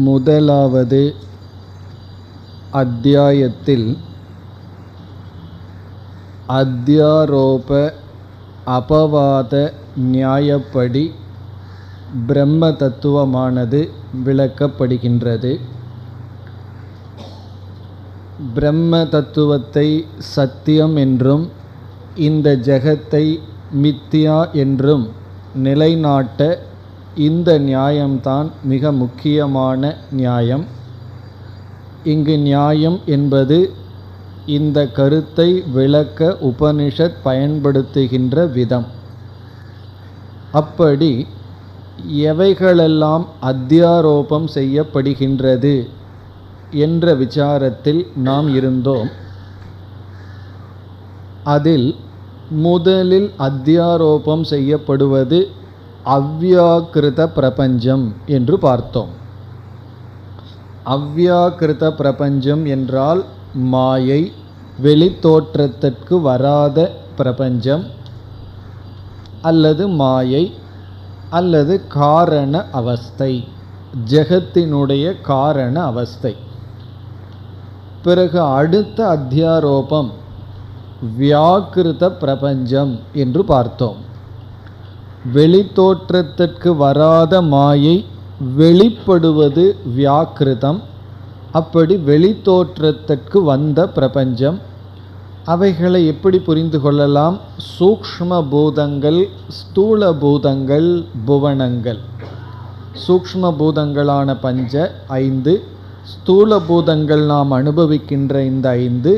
முதலாவது அத்தியாயத்தில் அத்தியாரோப அபவாத நியாயப்படி பிரம்ம தத்துவமானது விளக்கப்படுகின்றது. பிரம்ம தத்துவத்தை சத்தியம் என்றும் இந்த ஜெகத்தை மித்தியா என்றும் நிலைநாட்ட இந்த நியாயம்தான் மிக முக்கியமான நியாயம். இங்கு நியாயம் என்பது இந்த கருத்தை விளக்க உபனிஷத் பயன்படுத்துகின்ற விதம். அப்படி எவைகளெல்லாம் அத்தியாரோபம் செய்யப்படுகின்றது என்ற விசாரத்தில் நாம் இருந்தோம். அதில் முதலில் அத்தியாரோபம் செய்யப்படுவது அவ்யாக்கிருத பிரபஞ்சம் என்று பார்த்தோம். அவ்யாக்கிருத பிரபஞ்சம் என்றால் மாயை, வெளித்தோற்றத்திற்கு வராத பிரபஞ்சம் அல்லது மாயை அல்லது காரண அவஸ்தை, ஜெகத்தினுடைய காரண அவஸ்தை. பிறகு அடுத்த அத்தியாரோபம் வியாக்கிருத பிரபஞ்சம் என்று பார்த்தோம். வெளித்தோற்றத்திற்கு வராத மாயை வெளிப்படுவது வியாக்கிருதம். அப்படி வெளித்தோற்றத்திற்கு வந்த பிரபஞ்சம். அவைகளை எப்படி புரிந்து கொள்ளலாம்? சூக்ஷ்ம பூதங்கள், ஸ்தூல பூதங்கள், புவனங்கள். சூக்ஷ்ம பூதங்களான பஞ்ச 5, ஸ்தூல பூதங்கள் நாம் அனுபவிக்கின்ற இந்த 5,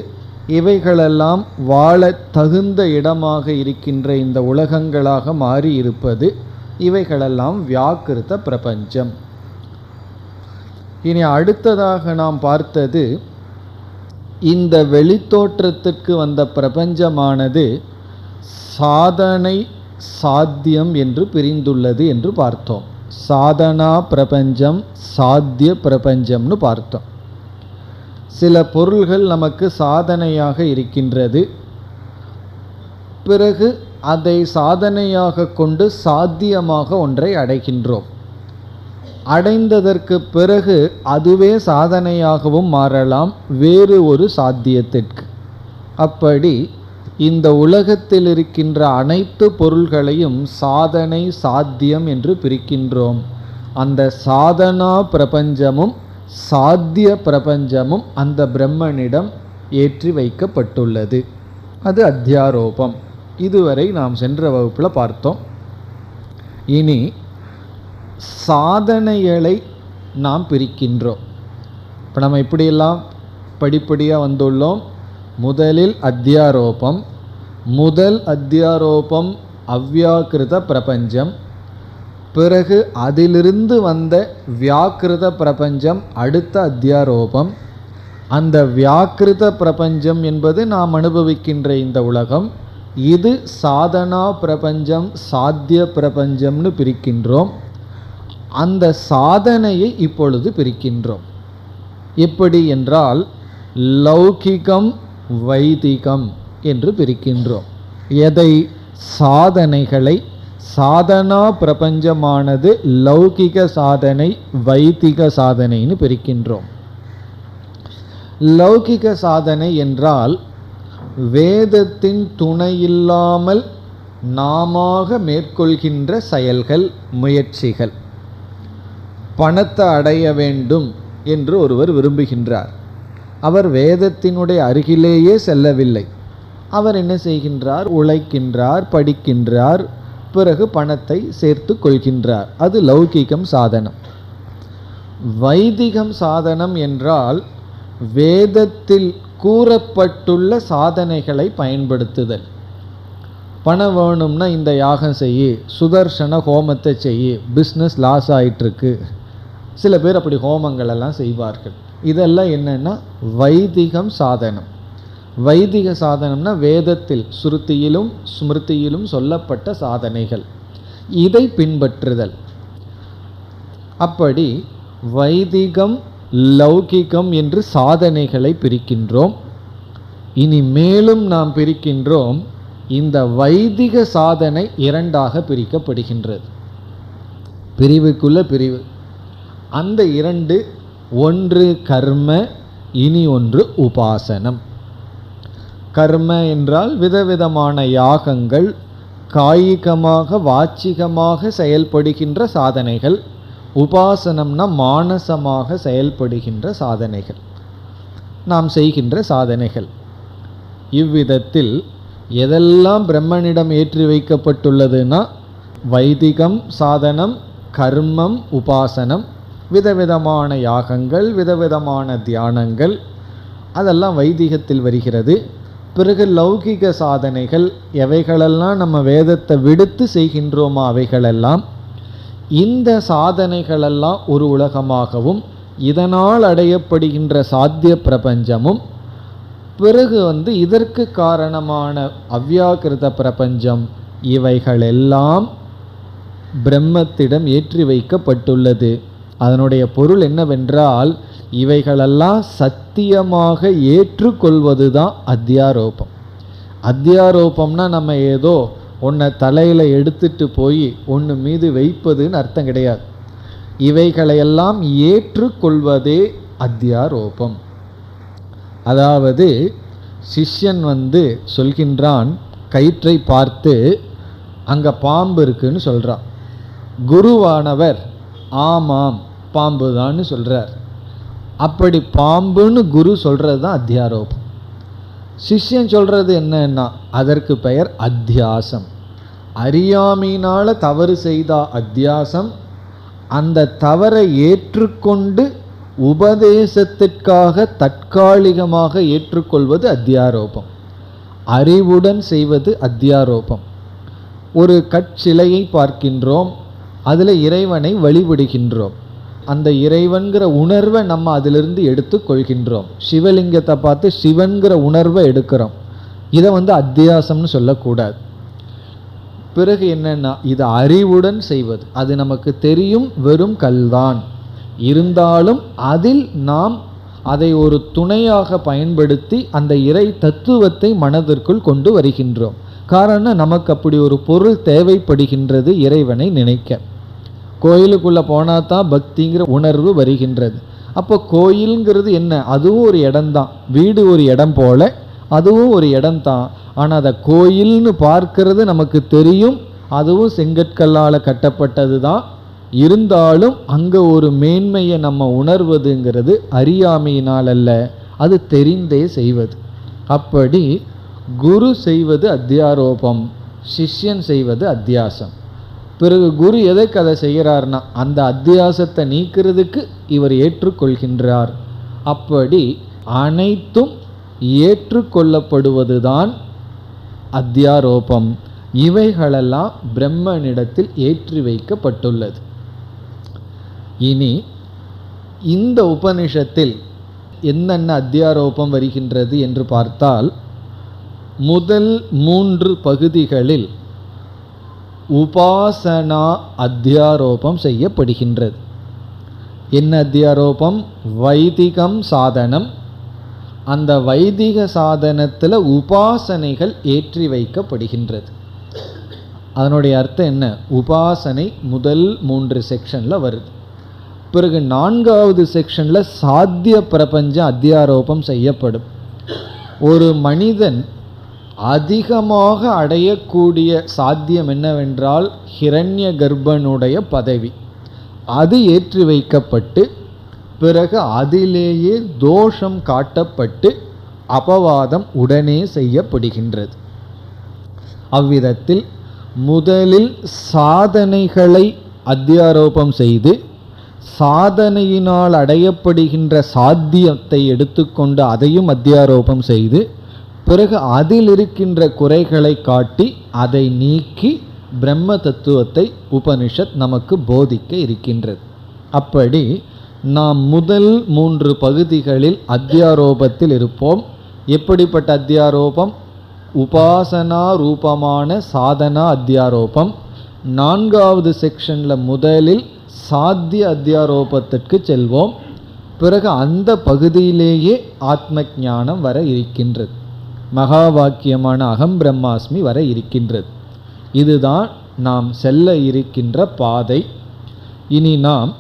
இவைகளெல்லாம் வாழ தகுந்த இடமாக இருக்கின்ற இந்த உலகங்களாக மாறி இருப்பது, இவைகளெல்லாம் வியாக்கிருத பிரபஞ்சம். இனி அடுத்ததாக நாம் பார்த்தது, இந்த வெளித்தோற்றத்திற்கு வந்த பிரபஞ்சமானது சாதனை சாத்தியம் என்று பிரிந்துள்ளது என்று பார்த்தோம். சாதனா பிரபஞ்சம், சாத்திய பிரபஞ்சம்னு பார்த்தோம். சில பொருள்கள் நமக்கு சாதனையாக இருக்கின்றது. பிறகு அதை சாதனையாக கொண்டு சாத்தியமாக ஒன்றை அடைகின்றோம். அடைந்ததற்கு பிறகு அதுவே சாதனையாகவும் மாறலாம் வேறு ஒரு சாத்தியத்திற்கு. அப்படி இந்த உலகத்தில் இருக்கின்ற அனைத்து பொருள்களையும் சாதனை சாத்தியம் என்று பிரிக்கின்றோம். அந்த சாதனா பிரபஞ்சமும் சாத்திய பிரபஞ்சமும் அந்த பிரம்மனிடம் ஏற்றி வைக்கப்பட்டுள்ளது. அது அத்தியாரோபம். இதுவரை நாம் சென்ற வகுப்பில் பார்த்தோம். இனி சாதனைகளை நாம் பிரிக்கின்றோம். இப்போ நம்ம இப்படியெல்லாம் படிப்படியாக வந்துள்ளோம். முதலில் அத்தியாரோபம். முதல் அத்தியாரோபம் அவ்யாக்கிருத பிரபஞ்சம். பிறகு அதிலிருந்து வந்த வியாக்கிருத பிரபஞ்சம் அடுத்த அத்தியாரோபம். அந்த வியாக்கிருத பிரபஞ்சம் என்பது நாம் அனுபவிக்கின்ற இந்த உலகம். இது சாதனா பிரபஞ்சம், சாத்திய பிரபஞ்சம்னு பிரிக்கின்றோம். அந்த சாதனையை இப்பொழுது பிரிக்கின்றோம். எப்படி என்றால் லௌகிகம் வைதிகம் என்று பிரிக்கின்றோம். எதை? சாதனைகளை. சாதனா பிரபஞ்சமானது லௌகிக சாதனை, வைதிக சாதனைன்னு பிரிக்கின்றோம். லௌகிக சாதனை என்றால் வேதத்தின் துணையில்லாமல் நாமாக மேற்கொள்கின்ற செயல்கள், முயற்சிகள். பணத்தை அடைய வேண்டும் என்று ஒருவர் விரும்புகின்றார். அவர் வேதத்தினுடைய அருகிலேயே செல்லவில்லை. அவர் என்ன செய்கின்றார்? உழைக்கின்றார், படிக்கின்றார், பிறகு பணத்தை சேர்த்து கொள்கின்றார். அது லௌகிகம் சாதனம். வைதிகம் சாதனம் என்றால் வேதத்தில் கூறப்பட்டுள்ள சாதனைகளை பயன்படுத்துதல். பணம் வேணும்னா இந்த யாகம் செய்யி, சுதர்சன ஹோமத்தை செய்யி, பிஸ்னஸ் லாஸ் ஆயிட்டிருக்கு. சில பேர் அப்படி ஹோமங்கள் எல்லாம் செய்வார்கள். இதெல்லாம் என்னன்னா வைதிகம் சாதனம். வைதிக சாதனம்னா வேதத்தில் ஸ்ருதியிலும் ஸ்மிருதியிலும் சொல்லப்பட்ட சாதனைகள், இதை பின்பற்றுதல். அப்படி வைதிகம் லௌகிகம் என்று சாதனைகளை பிரிக்கின்றோம். இனி மேலும் நாம் பிரிக்கின்றோம். இந்த வைதிக சாதனை இரண்டாக பிரிக்கப்படுகின்றது. பிரிவுக்குள்ள பிரிவு. அந்த இரண்டு, ஒன்று கர்ம, இனி ஒன்று உபாசனம். கர்ம என்றால் விதவிதமான யாகங்கள், காயிகமாக வாச்சிகமாக செயல்படுகின்ற சாதனைகள். உபாசனம்னா மானசமாக செயல்படுகின்ற சாதனைகள், நாம் செய்கின்ற சாதனைகள். இவ்விதத்தில் எதெல்லாம் பிரம்மனிடம் ஏற்றி வைக்கப்பட்டுள்ளதுன்னா வைதிகம் சாதனம், கர்மம், உபாசனம், விதவிதமான யாகங்கள், விதவிதமான தியானங்கள், அதெல்லாம் வைதிகத்தில் வருகிறது. பிறகு லௌகிக சாதனைகள், எவைகளெல்லாம் நம்ம வேதத்தை விடுத்து செய்கின்றோமோ அவைகளெல்லாம். இந்த சாதனைகளெல்லாம் ஒரு உலகமாகவும் இதனால் அடையப்படுகின்ற சாத்திய பிரபஞ்சமும், பிறகு இதற்கு காரணமான அவ்யாக்கிருத பிரபஞ்சம், இவைகளெல்லாம் பிரம்மத்திடம் ஏற்றி வைக்கப்பட்டுள்ளது. அதனுடைய பொருள் என்னவென்றால், இவைகளெல்லாம் சத்தியமாக ஏற்றுக்கொள்வது தான் அத்தியாரோபம். அத்தியாரோபம்னா நம்ம ஏதோ ஒன்றை தலையில் எடுத்துட்டு போய் ஒன்று மீது வைப்பதுன்னு அர்த்தம் கிடையாது. இவைகளையெல்லாம் ஏற்றுக்கொள்வதே அத்தியாரோபம். அதாவது சிஷ்யன் சொல்கின்றான், கயிற்றை பார்த்து அங்கே பாம்பு இருக்குன்னு சொல்கிறான். குருவானவர் ஆமாம் பாம்பு தான்னு சொல்கிறார். அப்படி பாம்புன்னு குரு சொல்கிறது தான் அத்தியாரோபம். சிஷ்யன் சொல்கிறது என்னன்னா அதற்கு பெயர் அத்தியாசம். அறியாமையினால் தவறு செய்தா அத்தியாசம். அந்த தவறை ஏற்றுக்கொண்டு உபதேசத்திற்காக தற்காலிகமாக ஏற்றுக்கொள்வது அத்தியாரோபம். அறிவுடன் செய்வது அத்தியாரோபம். ஒரு கற்சிலையை பார்க்கின்றோம், அதில் இறைவனை வழிபடுகின்றோம். அந்த இறைவன்கிற உணர்வை நம்ம அதிலிருந்து எடுத்து கொள்கின்றோம். சிவலிங்கத்தை பார்த்து சிவன்கிற உணர்வை எடுக்கிறோம். இதை அத்தியாசம்னு சொல்லக்கூடாது. பிறகு என்னன்னா, இது அறிவுடன் செய்வது. அது நமக்கு தெரியும், வெறும் கல்தான். இருந்தாலும் அதில் நாம் அதை ஒரு துணையாக பயன்படுத்தி அந்த இறை தத்துவத்தை மனதிற்குள் கொண்டு வருகின்றோம். காரணம், நமக்கு அப்படி ஒரு பொருள் தேவைப்படுகின்றது இறைவனை நினைக்க. கோயிலுக்குள்ளே போனால் தான் பக்திங்கிற உணர்வு வருகின்றது. அப்போ கோயிலுங்கிறது என்ன? அதுவும் ஒரு இடம்தான். வீடு ஒரு இடம் போல அதுவும் ஒரு இடம்தான். ஆனால் அதை கோயில்னு பார்க்கறது நமக்கு தெரியும், அதுவும் செங்கற்கல்லால் கட்டப்பட்டது தான். இருந்தாலும் அங்கே ஒரு மேன்மையை நம்ம உணர்வதுங்கிறது அறியாமையினால் அல்ல, அது தெரிந்தே செய்வது. அப்படி குரு செய்வது அத்தியாரோபம், சிஷ்யன் செய்வது அத்தியாசம். பிறகு குரு எதற்கு அதை செய்கிறார்னா அந்த அத்தியாசத்தை நீக்கிறதுக்கு இவர் ஏற்றுக்கொள்கின்றார். அப்படி அனைத்தும் ஏற்றுக்கொள்ளப்படுவதுதான் அத்தியாரோபம். இவைகளெல்லாம் பிரம்மனிடத்தில் ஏற்றி வைக்கப்பட்டுள்ளது. இனி இந்த உபனிஷத்தில் என்னென்ன அத்தியாரோபம் வருகின்றது என்று பார்த்தால், முதல் 3 பகுதிகளில் உபாசனா அத்தியாரோபம் செய்யப்படுகின்றது. என்ன அத்தியாரோபம்? வைதிகம் சாதனம். அந்த வைதிக சாதனத்தில் உபாசனைகள் ஏற்றி வைக்கப்படுகின்றது. அதனுடைய அர்த்தம் என்ன? உபாசனை முதல் 3 செக்ஷனில் வருது. பிறகு 4வது செக்ஷனில் சாத்திய பிரபஞ்சம் அத்தியாரோபம் செய்யப்படும். ஒரு மனிதன் அதிகமாக அடையக்கூடிய சாத்தியம் என்னவென்றால் ஹிரண்ய கர்ப்பனுடைய பதவி. அது ஏற்றி வைக்கப்பட்டு பிறகு அதிலேயே தோஷம் காட்டப்பட்டு அபவாதம் உடனே செய்யப்படுகின்றது. அவ்விதத்தில் முதலில் சாதனைகளை அத்தியாரோபம் செய்து சாதனையினால் அடையப்படுகின்ற சாத்தியத்தை எடுத்துக்கொண்டு அதையும் அத்தியாரோபம் செய்து பிறகு அதில் இருக்கின்ற குறைகளை காட்டி அதை நீக்கி பிரம்ம தத்துவத்தை உபனிஷத் நமக்கு போதிக்க இருக்கின்றது. அப்படி நாம் முதல் 3 பகுதிகளில் அத்தியாரோபத்தில் இருப்போம். எப்படிப்பட்ட அத்தியாரோபம்? உபாசனா ரூபமான சாதனா அத்தியாரோபம். 4வது செக்ஷனில் முதலில் சாத்திய அத்தியாரோபத்திற்கு செல்வோம். பிறகு அந்த பகுதியிலேயே ஆத்ம ஞானம் வர இருக்கின்றது. மகா வாக்கியமான அகம் பிரம்மாஸ்மி வர இருக்கின்றது. இதுதான் நாம் செல்ல இருக்கின்ற பாதை. இனி நாம்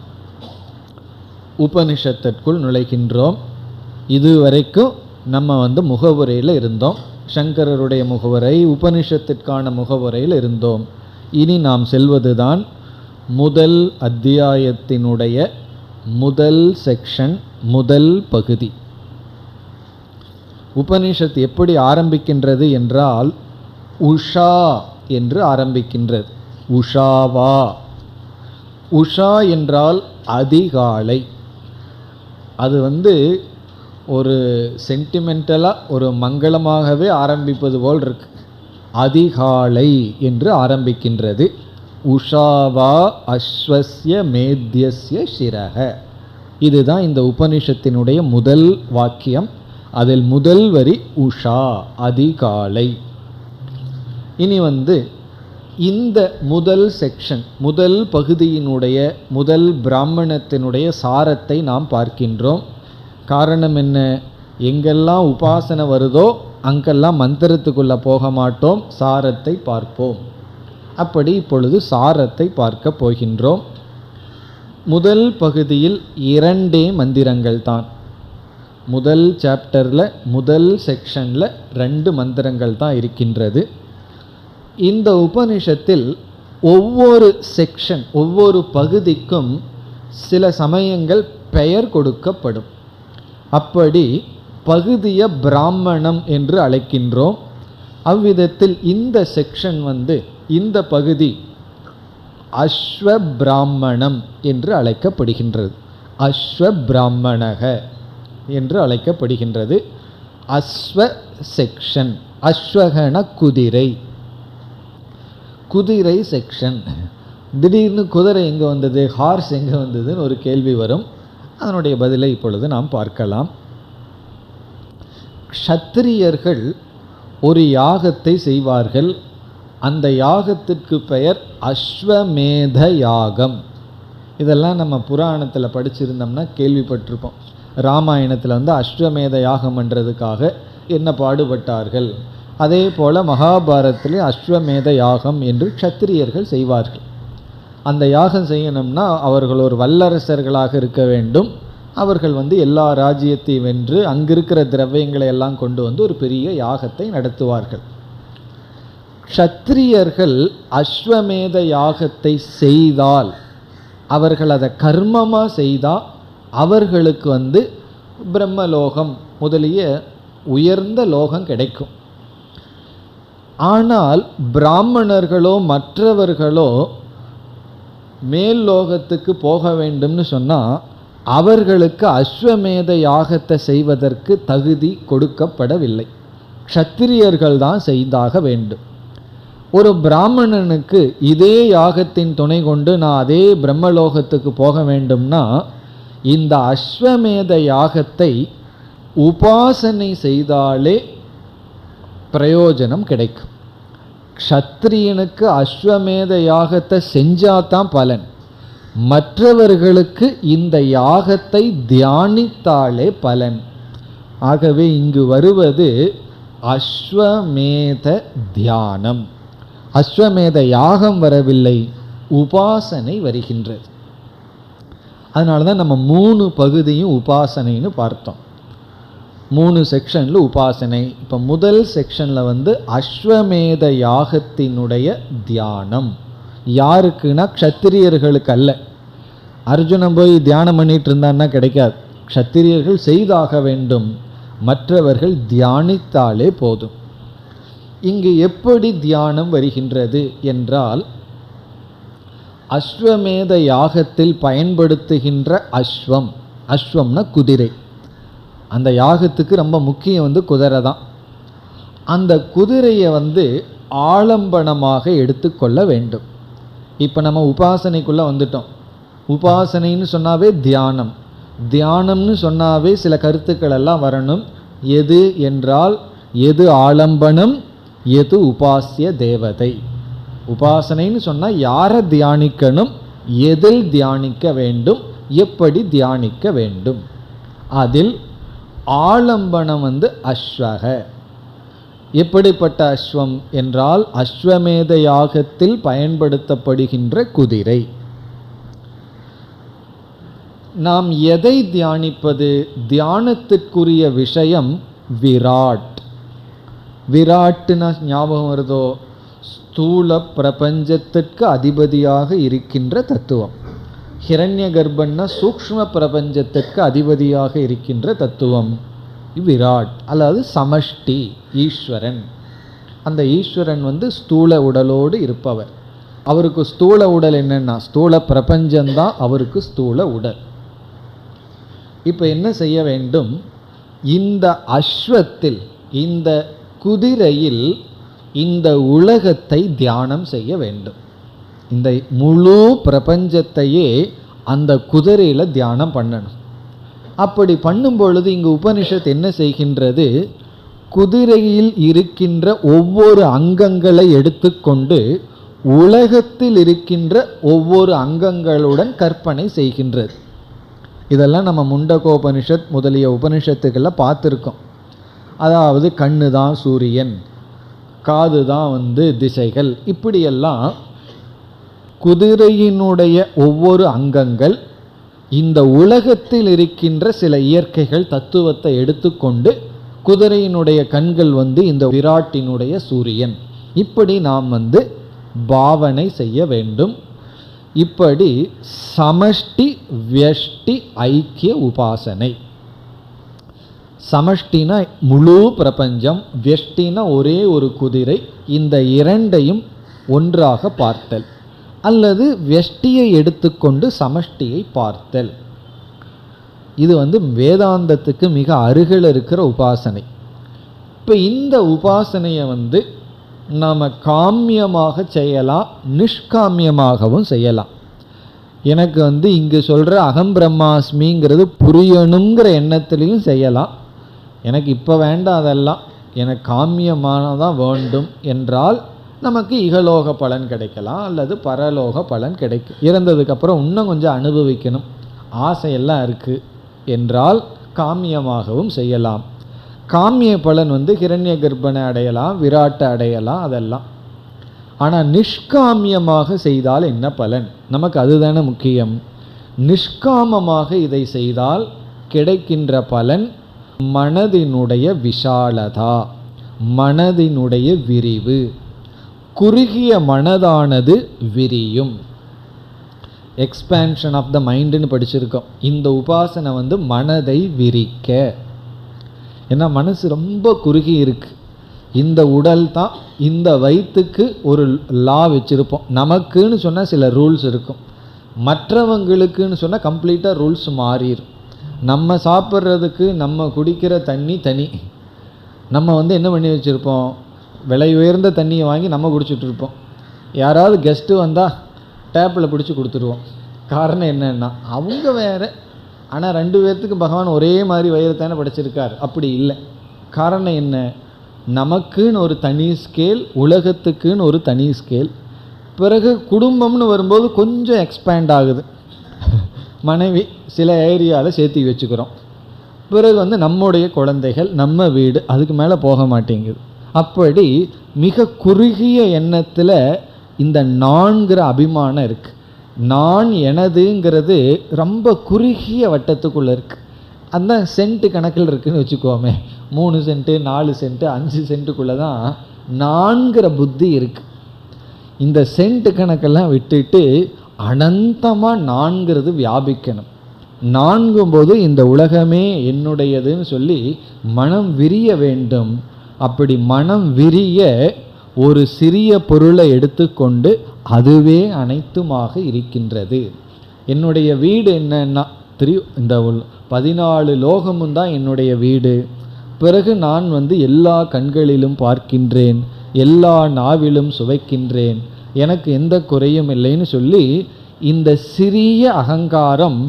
உபனிஷத்திற்குள் நுழைகின்றோம். இதுவரைக்கும் நம்ம முகவுரையில் இருந்தோம். சங்கரருடைய முகவுரை, உபனிஷத்திற்கான முகவுரையில் இருந்தோம். இனி நாம் செல்வதுதான் முதல் அத்தியாயத்தினுடைய முதல் செக்ஷன், முதல் பகுதி. உபனிஷத் எப்படி ஆரம்பிக்கின்றது என்றால் உஷா என்று ஆரம்பிக்கின்றது. உஷாவா. உஷா என்றால் அதிகாலை. அது ஒரு சென்டிமெண்டலாக ஒரு மங்களமாகவே ஆரம்பிப்பது போல் இருக்கு. அதிகாலை என்று ஆரம்பிக்கின்றது. உஷாவா அஸ்வஸ்ய மேத்யஸ்ய சிரக. இதுதான் இந்த உபனிஷத்தினுடைய முதல் வாக்கியம். அதில் முதல் வரி உஷா, அதிகாலை. இனி இந்த முதல் செக்ஷன், முதல் பகுதியினுடைய முதல் பிராமணத்தினுடைய சாரத்தை நாம் பார்க்கின்றோம். காரணம் என்ன? எங்கெல்லாம் உபாசனை வருதோ அங்கெல்லாம் மந்திரத்துக்குள்ளே போக மாட்டோம், சாரத்தை பார்ப்போம். அப்படி இப்பொழுது சாரத்தை பார்க்க போகின்றோம். முதல் பகுதியில் 2 மந்திரங்கள் தான். முதல் சாப்டரில் முதல் செக்ஷனில் 2 மந்திரங்கள் தான் இருக்கின்றது. இந்த உபனிஷத்தில் ஒவ்வொரு செக்ஷன், ஒவ்வொரு பகுதிக்கும் சில சமயங்கள் பெயர் கொடுக்கப்படும். அப்படி பகுதியை பிராமணம் என்று அழைக்கின்றோம். அவ்விதத்தில் இந்த செக்ஷன் இந்த பகுதி அஸ்வ பிராமணம் என்று அழைக்கப்படுகின்றது. அஸ்வ பிராமணக என்று அழைக்கப்படுகின்றது. அஸ்வ செக்ஷன். அஸ்வகன குதிரை, குதிரை செக்ஷன். திடீர்னு குதிரை எங்கே வந்தது, ஹார்ஸ் எங்கே வந்ததுன்னு ஒரு கேள்வி வரும். அதனுடைய பதிலை இப்பொழுது நாம் பார்க்கலாம். க்ஷத்திரியர்கள் ஒரு யாகத்தை செய்வார்கள். அந்த யாகத்திற்கு பெயர் அஸ்வமேத யாகம். இதெல்லாம் நம்ம புராணத்தில் படிச்சிருந்தோம்னா கேள்விப்பட்டிருப்போம். ராமாயணத்தில் அஸ்வமேத யாகம் பண்ணுறதுக்காக என்ன பாடுபட்டார்கள். அதே போல் மகாபாரதத்திலே அஸ்வமேத யாகம் என்று க்ஷத்திரியர்கள் செய்வார்கள். அந்த யாகம் செய்யணும்னா அவர்கள் ஒரு வல்லரசர்களாக இருக்க வேண்டும். அவர்கள் எல்லா ராஜ்யத்தையும் வென்று அங்கிருக்கிற திரவியங்களை எல்லாம் கொண்டு ஒரு பெரிய யாகத்தை நடத்துவார்கள். க்ஷத்திரியர்கள் அஸ்வமேத யாகத்தை செய்தால், அவர்கள் அதை கர்மமாக செய்தால் அவர்களுக்கு பிரம்மலோகம் முதலிய உயர்ந்த லோகம் கிடைக்கும். ஆனால் பிராமணர்களோ மற்றவர்களோ மேல் லோகத்துக்கு போக வேண்டும்னு சொன்னால் அவர்களுக்கு அஸ்வமேத யாகத்தை செய்வதற்கு தகுதி கொடுக்கப்படவில்லை. க்ஷத்திரியர்கள் தான் செய்தாக வேண்டும். ஒரு பிராமணனுக்கு இதே யாகத்தின் துணை கொண்டு நான் அதே பிரம்மலோகத்துக்கு போக வேண்டும்னா இந்த அஸ்வமேத யாகத்தை உபாசனை செய்தாலே பிரயோஜனம் கிடைக்கும். க்ஷத்திரியனுக்கு அஸ்வமேத யாகத்தை செஞ்சாதான் பலன். மற்றவர்களுக்கு இந்த யாகத்தை தியானித்தாலே பலன். ஆகவே இங்கு வருவது அஸ்வமேத தியானம். அஸ்வமேத யாகம் வரவில்லை, உபாசனை வருகின்றது. அதனால தான் நம்ம 3 பகுதியும் உபாசனைன்னு பார்த்தோம். 3 செக்ஷனில் உபாசனை. இப்போ முதல் செக்ஷனில் அஸ்வமேத யாகத்தினுடைய தியானம். யாருக்குன்னா க்ஷத்திரியர்களுக்கு அல்ல. அர்ஜுனன் போய் தியானம் பண்ணிட்டு இருந்தான்னா கிடைக்காது. க்ஷத்திரியர்கள் செய்தாக வேண்டும், மற்றவர்கள் தியானித்தாலே போதும். இங்கு எப்படி தியானம் வருகின்றது என்றால், அஸ்வமேத யாகத்தில் பயன்படுத்துகின்ற அஸ்வம், அஸ்வம்னா குதிரை. அந்த யாகத்துக்கு ரொம்ப முக்கியம் குதிரை தான். அந்த குதிரையை ஆலம்பனமாக எடுத்துக்கொள்ள வேண்டும். இப்போ நம்ம உபாசனைக்குள்ளே வந்துட்டோம். உபாசனைன்னு சொன்னாவே தியானம், தியானம்னு சொன்னாவே சில கருத்துக்கள் எல்லாம் வரணும். எது என்றால் எது ஆலம்பனம், எது உபாசிய தேவதை. உபாசனைன்னு சொன்னால் யாரை தியானிக்கணும், எதில் தியானிக்க வேண்டும், எப்படி தியானிக்க வேண்டும். அதில் ஆலம்பனம் அஸ்வக. எப்படிப்பட்ட அஸ்வம் என்றால் அஸ்வமேத யாகத்தில் பயன்படுத்தப்படுகின்ற குதிரை. நாம் எதை தியானிப்பது? தியானத்திற்குரிய விஷயம் விராட். விராட்னா ஞாபகம் வருதோ? ஸ்தூல பிரபஞ்சத்திற்கு அதிபதியாக இருக்கின்ற தத்துவம். ஹிரண்ய கர்ப்பன்னா சூக்ஷ்ம பிரபஞ்சத்திற்கு அதிபதியாக இருக்கின்ற தத்துவம் விராட், அதாவது சமஷ்டி ஈஸ்வரன். அந்த ஈஸ்வரன் ஸ்தூல உடலோடு இருப்பவர். அவருக்கு ஸ்தூல உடல் என்னன்னா ஸ்தூல பிரபஞ்சம்தான் அவருக்கு ஸ்தூல உடல். இப்போ என்ன செய்ய வேண்டும்? இந்த அஸ்வத்தில், இந்த குதிரையில் இந்த உலகத்தை தியானம் செய்ய வேண்டும். இந்த முழு பிரபஞ்சத்தையே அந்த குதிரையில் தியானம் பண்ணணும். அப்படி பண்ணும் பொழுது இங்கு உபனிஷத் என்ன செய்கின்றது? குதிரையில் இருக்கின்ற ஒவ்வொரு அங்கங்களை எடுத்துக்கொண்டு உலகத்தில் இருக்கின்ற ஒவ்வொரு அங்கங்களுடன் கற்பனை செய்கின்றது. இதெல்லாம் நம்ம முண்டகோபனிஷத் முதலிய உபனிஷத்துக்களில் பார்த்துருக்கோம். அதாவது கண்ணு தான் சூரியன், காது தான் திசைகள், இப்படியெல்லாம் குதிரையினுடைய ஒவ்வொரு அங்கங்கள் இந்த உலகத்தில் இருக்கின்ற சில இயற்கைகள் தத்துவத்தை எடுத்துக்கொண்டு குதிரையினுடைய கண்கள் இந்த விராட்டினுடைய சூரியன், இப்படி நாம் பாவனை செய்ய வேண்டும். இப்படி சமஷ்டி வியஷ்டி ஐக்கிய உபாசனை. சமஷ்டினா முழு பிரபஞ்சம், வியஷ்டினா ஒரே ஒரு குதிரை, இந்த இரண்டையும் ஒன்றாக பார்த்தல், அல்லது வியஷ்டியை எடுத்துக்கொண்டு சமஷ்டியை பார்த்தல். இது வேதாந்தத்துக்கு மிக அருகில் இருக்கிற உபாசனை. இப்போ இந்த உபாசனையை நாம் காமியமாக செய்யலாம், நிஷ்காமியமாகவும் செய்யலாம். எனக்கு இங்கு சொல்கிற அகம் பிரம்மாஸ்மிங்கிறது புரியணுங்கிற எண்ணத்துலேயும் செய்யலாம். எனக்கு இப்போ வேண்டாம், அதெல்லாம் எனக்கு காமியமானதான் வேண்டும் என்றால் நமக்கு இகலோக பலன் கிடைக்கலாம், அல்லது பரலோக பலன் கிடைக்கும். இறந்ததுக்கப்புறம் இன்னும் கொஞ்சம் அனுபவிக்கணும், ஆசையெல்லாம் இருக்குது என்றால் காமியமாகவும் செய்யலாம். காமிய பலன் ஹிரண்ய கர்ப்பனை அடையலாம், விராட்டை அடையலாம், அதெல்லாம். ஆனால் நிஷ்காமியமாக செய்தால் என்ன பலன்? நமக்கு அதுதானே முக்கியம். நிஷ்காமமாக இதை செய்தால் கிடைக்கின்ற பலன் மனதினுடைய விஷாலதா, மனதினுடைய விரிவு. குறுகிய மனதானது விரியும். எக்ஸ்பேன்ஷன் ஆஃப் த மைண்டுன்னு படிச்சிருக்கோம். இந்த உபாசனை மனதை விரிக்க. ஏன்னா மனசு ரொம்ப குறுகி இருக்கு. இந்த உடல் தான், இந்த வயிற்றுக்கு ஒரு லா வச்சுருப்போம். நமக்குன்னு சொன்னால் சில ரூல்ஸ் இருக்கும், மற்றவங்களுக்குன்னு சொன்னால் கம்ப்ளீட்டாக ரூல்ஸ் மாறிடும். நம்ம சாப்பிட்றதுக்கு நம்ம குடிக்கிற தண்ணி தனி. நம்ம என்ன பண்ணி வச்சுருப்போம்? விலை உயர்ந்த தண்ணியை வாங்கி நம்ம குடிச்சிட்ருப்போம். யாராவது கெஸ்ட்டு வந்தால் டேப்பில் பிடிச்சி கொடுத்துருவோம். காரணம் என்னென்னா அவங்க வேறு, ஆனால் ரெண்டு பேர்த்துக்கு பகவான் ஒரே மாதிரி வயிறத்தானே படைச்சிருக்கார். அப்படி இல்லை. காரணம் என்ன? நமக்குன்னு ஒரு தனி ஸ்கேல், உலகத்துக்குன்னு ஒரு தனி ஸ்கேல். பிறகு குடும்பம்னு வரும்போது கொஞ்சம் எக்ஸ்பேண்ட் ஆகுது. மனைவி சில ஏரியாவில் சேர்த்தி வச்சுக்கிறோம். பிறகு நம்முடைய குழந்தைகள், நம்ம வீடு, அதுக்கு மேலே போக மாட்டேங்குது. அப்படி மிக குறுகிய எண்ணத்தில் இந்த நான்கிற அபிமானம் இருக்குது. நான் எனதுங்கிறது ரொம்ப குறுகிய வட்டத்துக்குள்ளே இருக்குது. அந்த சென்ட்டு கணக்கில் இருக்குதுன்னு வச்சுக்கோமே. 3 சென்ட்டு 4 சென்ட்டு 5 சென்ட்டுக்குள்ளே தான் நான்கிற புத்தி இருக்குது. இந்த சென்ட்டு கணக்கெல்லாம் விட்டுட்டு அனந்தமாக நான்கிறது வியாபிக்கணும். நான்கும்போது இந்த உலகமே என்னுடையதுன்னு சொல்லி மனம் விரிய வேண்டும். அப்படி மனம் விரிய ஒரு சிறிய பொருளை எடுத்துக்கொண்டு அதுவே அனைத்துமாக இருக்கின்றது. என்னுடைய வீடு என்னன்னா இந்த 14 லோகமும் தான் என்னுடைய வீடு. பிறகு நான் எல்லா கண்களிலும் பார்க்கின்றேன், எல்லா நாவிலும் சுவைக்கின்றேன், எனக்கு எந்த குறையும் இல்லைன்னு சொல்லி இந்த சிறிய அகங்காரம்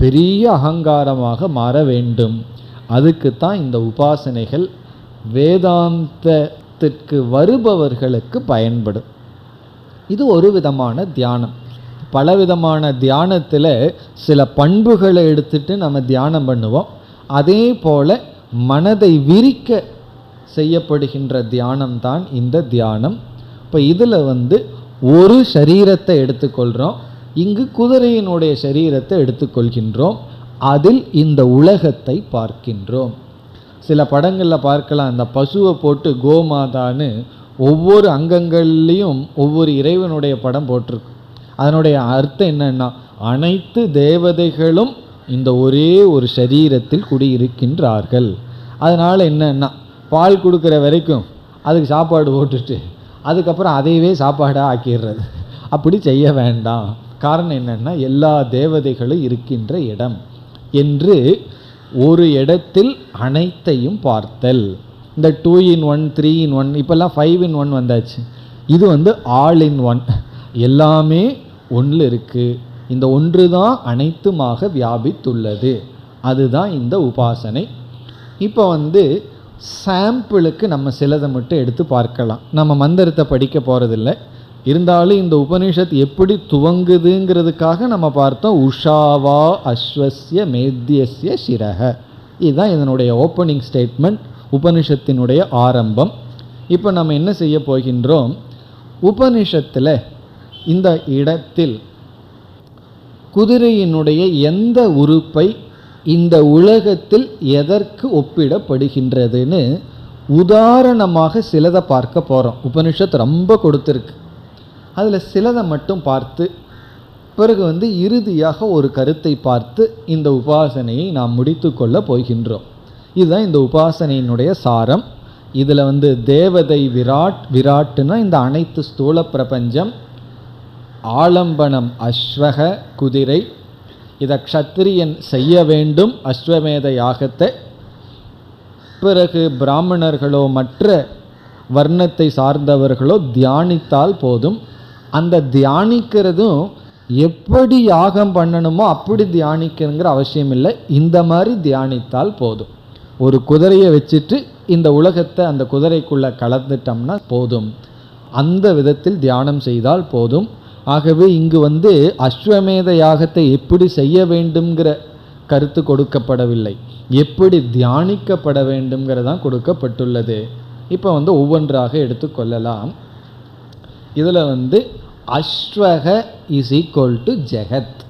பெரிய அகங்காரமாக மாற வேண்டும். அதுக்குத்தான் இந்த உபாசனைகள் வேதாந்தத்திற்கு வருபவர்களுக்கு பயன்படும். இது ஒரு விதமான தியானம். பலவிதமான தியானத்தில் சில பண்புகளை எடுத்துட்டு நம்ம தியானம் பண்ணுவோம். அதே போல் மனதை விரிக்க செய்யப்படுகின்ற தியானம்தான் இந்த தியானம். இப்போ இதில் ஒரு சரீரத்தை எடுத்துக்கொள்கிறோம். இங்கு குதிரையினுடைய சரீரத்தை எடுத்துக்கொள்கின்றோம், அதில் இந்த உலகத்தை பார்க்கின்றோம். சில படங்களில் பார்க்கலாம், இந்த பசுவை போட்டு கோமாதான்னு ஒவ்வொரு அங்கங்கள்லேயும் ஒவ்வொரு இறைவனுடைய படம் போட்டிருக்கு. அதனுடைய அர்த்தம் என்னன்னா, அனைத்து தேவதைகளும் இந்த ஒரே ஒரு சரீரத்தில் குடியிருக்கின்றார்கள். அதனால் என்னன்னா, பால் கொடுக்குற வரைக்கும் அதுக்கு சாப்பாடு போட்டுட்டு அதுக்கப்புறம் அதையவே சாப்பாடாக ஆக்கிடுறது. அப்படி செய்ய வேண்டாம். காரணம் என்னென்னா, எல்லா தேவதைகளும் இருக்கின்ற இடம் என்று ஒரு இடத்தில் அனைத்தையும் பார்த்தல். இந்த 2 in 1 3 in 1 இப்போல்லாம் 5 in 1 வந்தாச்சு. இது ஆல் இன் ஒன், எல்லாமே ஒன்றில் இருக்குது. இந்த ஒன்று தான் அனைத்துமாக வியாபித்துள்ளது. அதுதான் இந்த உபாசனை. இப்போ சாம்பிளுக்கு நம்ம சிலதை மட்டும் எடுத்து பார்க்கலாம். நம்ம மந்திரத்தை படிக்க போகிறதில்ல, இருந்தாலும் இந்த உபனிஷத் எப்படி துவங்குதுங்கிறதுக்காக நம்ம பார்த்தோம். உஷாவா அஸ்வஸ்ய மேத்யஸ்ய சிரக, இதுதான் இதனுடைய ஓப்பனிங் ஸ்டேட்மெண்ட், உபனிஷத்தினுடைய ஆரம்பம். இப்போ நம்ம என்ன செய்ய போகின்றோம், உபனிஷத்தில் இந்த இடத்தில் குதிரையினுடைய எந்த உறுப்பை இந்த உலகத்தில் எதற்கு ஒப்பிடப்படுகின்றதுன்னு உதாரணமாக சிலதை பார்க்க போகிறோம். உபனிஷத் ரொம்ப கொடுத்துருக்கு, அதில் சிலதை மட்டும் பார்த்து பிறகு இறுதியாக ஒரு கருத்தை பார்த்து இந்த உபாசனையை நாம் முடித்து கொள்ள போகின்றோம். இதுதான் இந்த உபாசனையினுடைய சாரம். இதில் தேவதை விராட்னா இந்த அனைத்து ஸ்தூல பிரபஞ்சம், ஆலம்பனம் அஸ்வக குதிரை, இதை க்ஷத்திரியன் செய்ய வேண்டும் அஸ்வமேத யாகத்தை. பிறகு பிராமணர்களோ மற்ற வர்ணத்தை சார்ந்தவர்களோ தியானித்தால் போதும். அந்த தியானிக்கிறதும் எப்படி யாகம் பண்ணணுமோ அப்படி தியானிக்கணுங்கிற அவசியம் இல்லை, இந்த மாதிரி தியானித்தால் போதும். ஒரு குதிரையை வச்சுட்டு இந்த உலகத்தை அந்த குதிரைக்குள்ளே கலந்துட்டோம்னா போதும், அந்த விதத்தில் தியானம் செய்தால் போதும். ஆகவே இங்கு அஸ்வமேத யாகத்தை எப்படி செய்ய வேண்டும்ங்கிற கருத்து கொடுக்கப்படவில்லை, எப்படி தியானிக்கப்பட வேண்டும்ங்கிறதான் கொடுக்கப்பட்டுள்ளது. இப்போ ஒவ்வொன்றாக எடுத்துக்கொள்ளலாம். இதில் அஸ்வக இஸ் ஈக்குவல் டு ஜெகத்,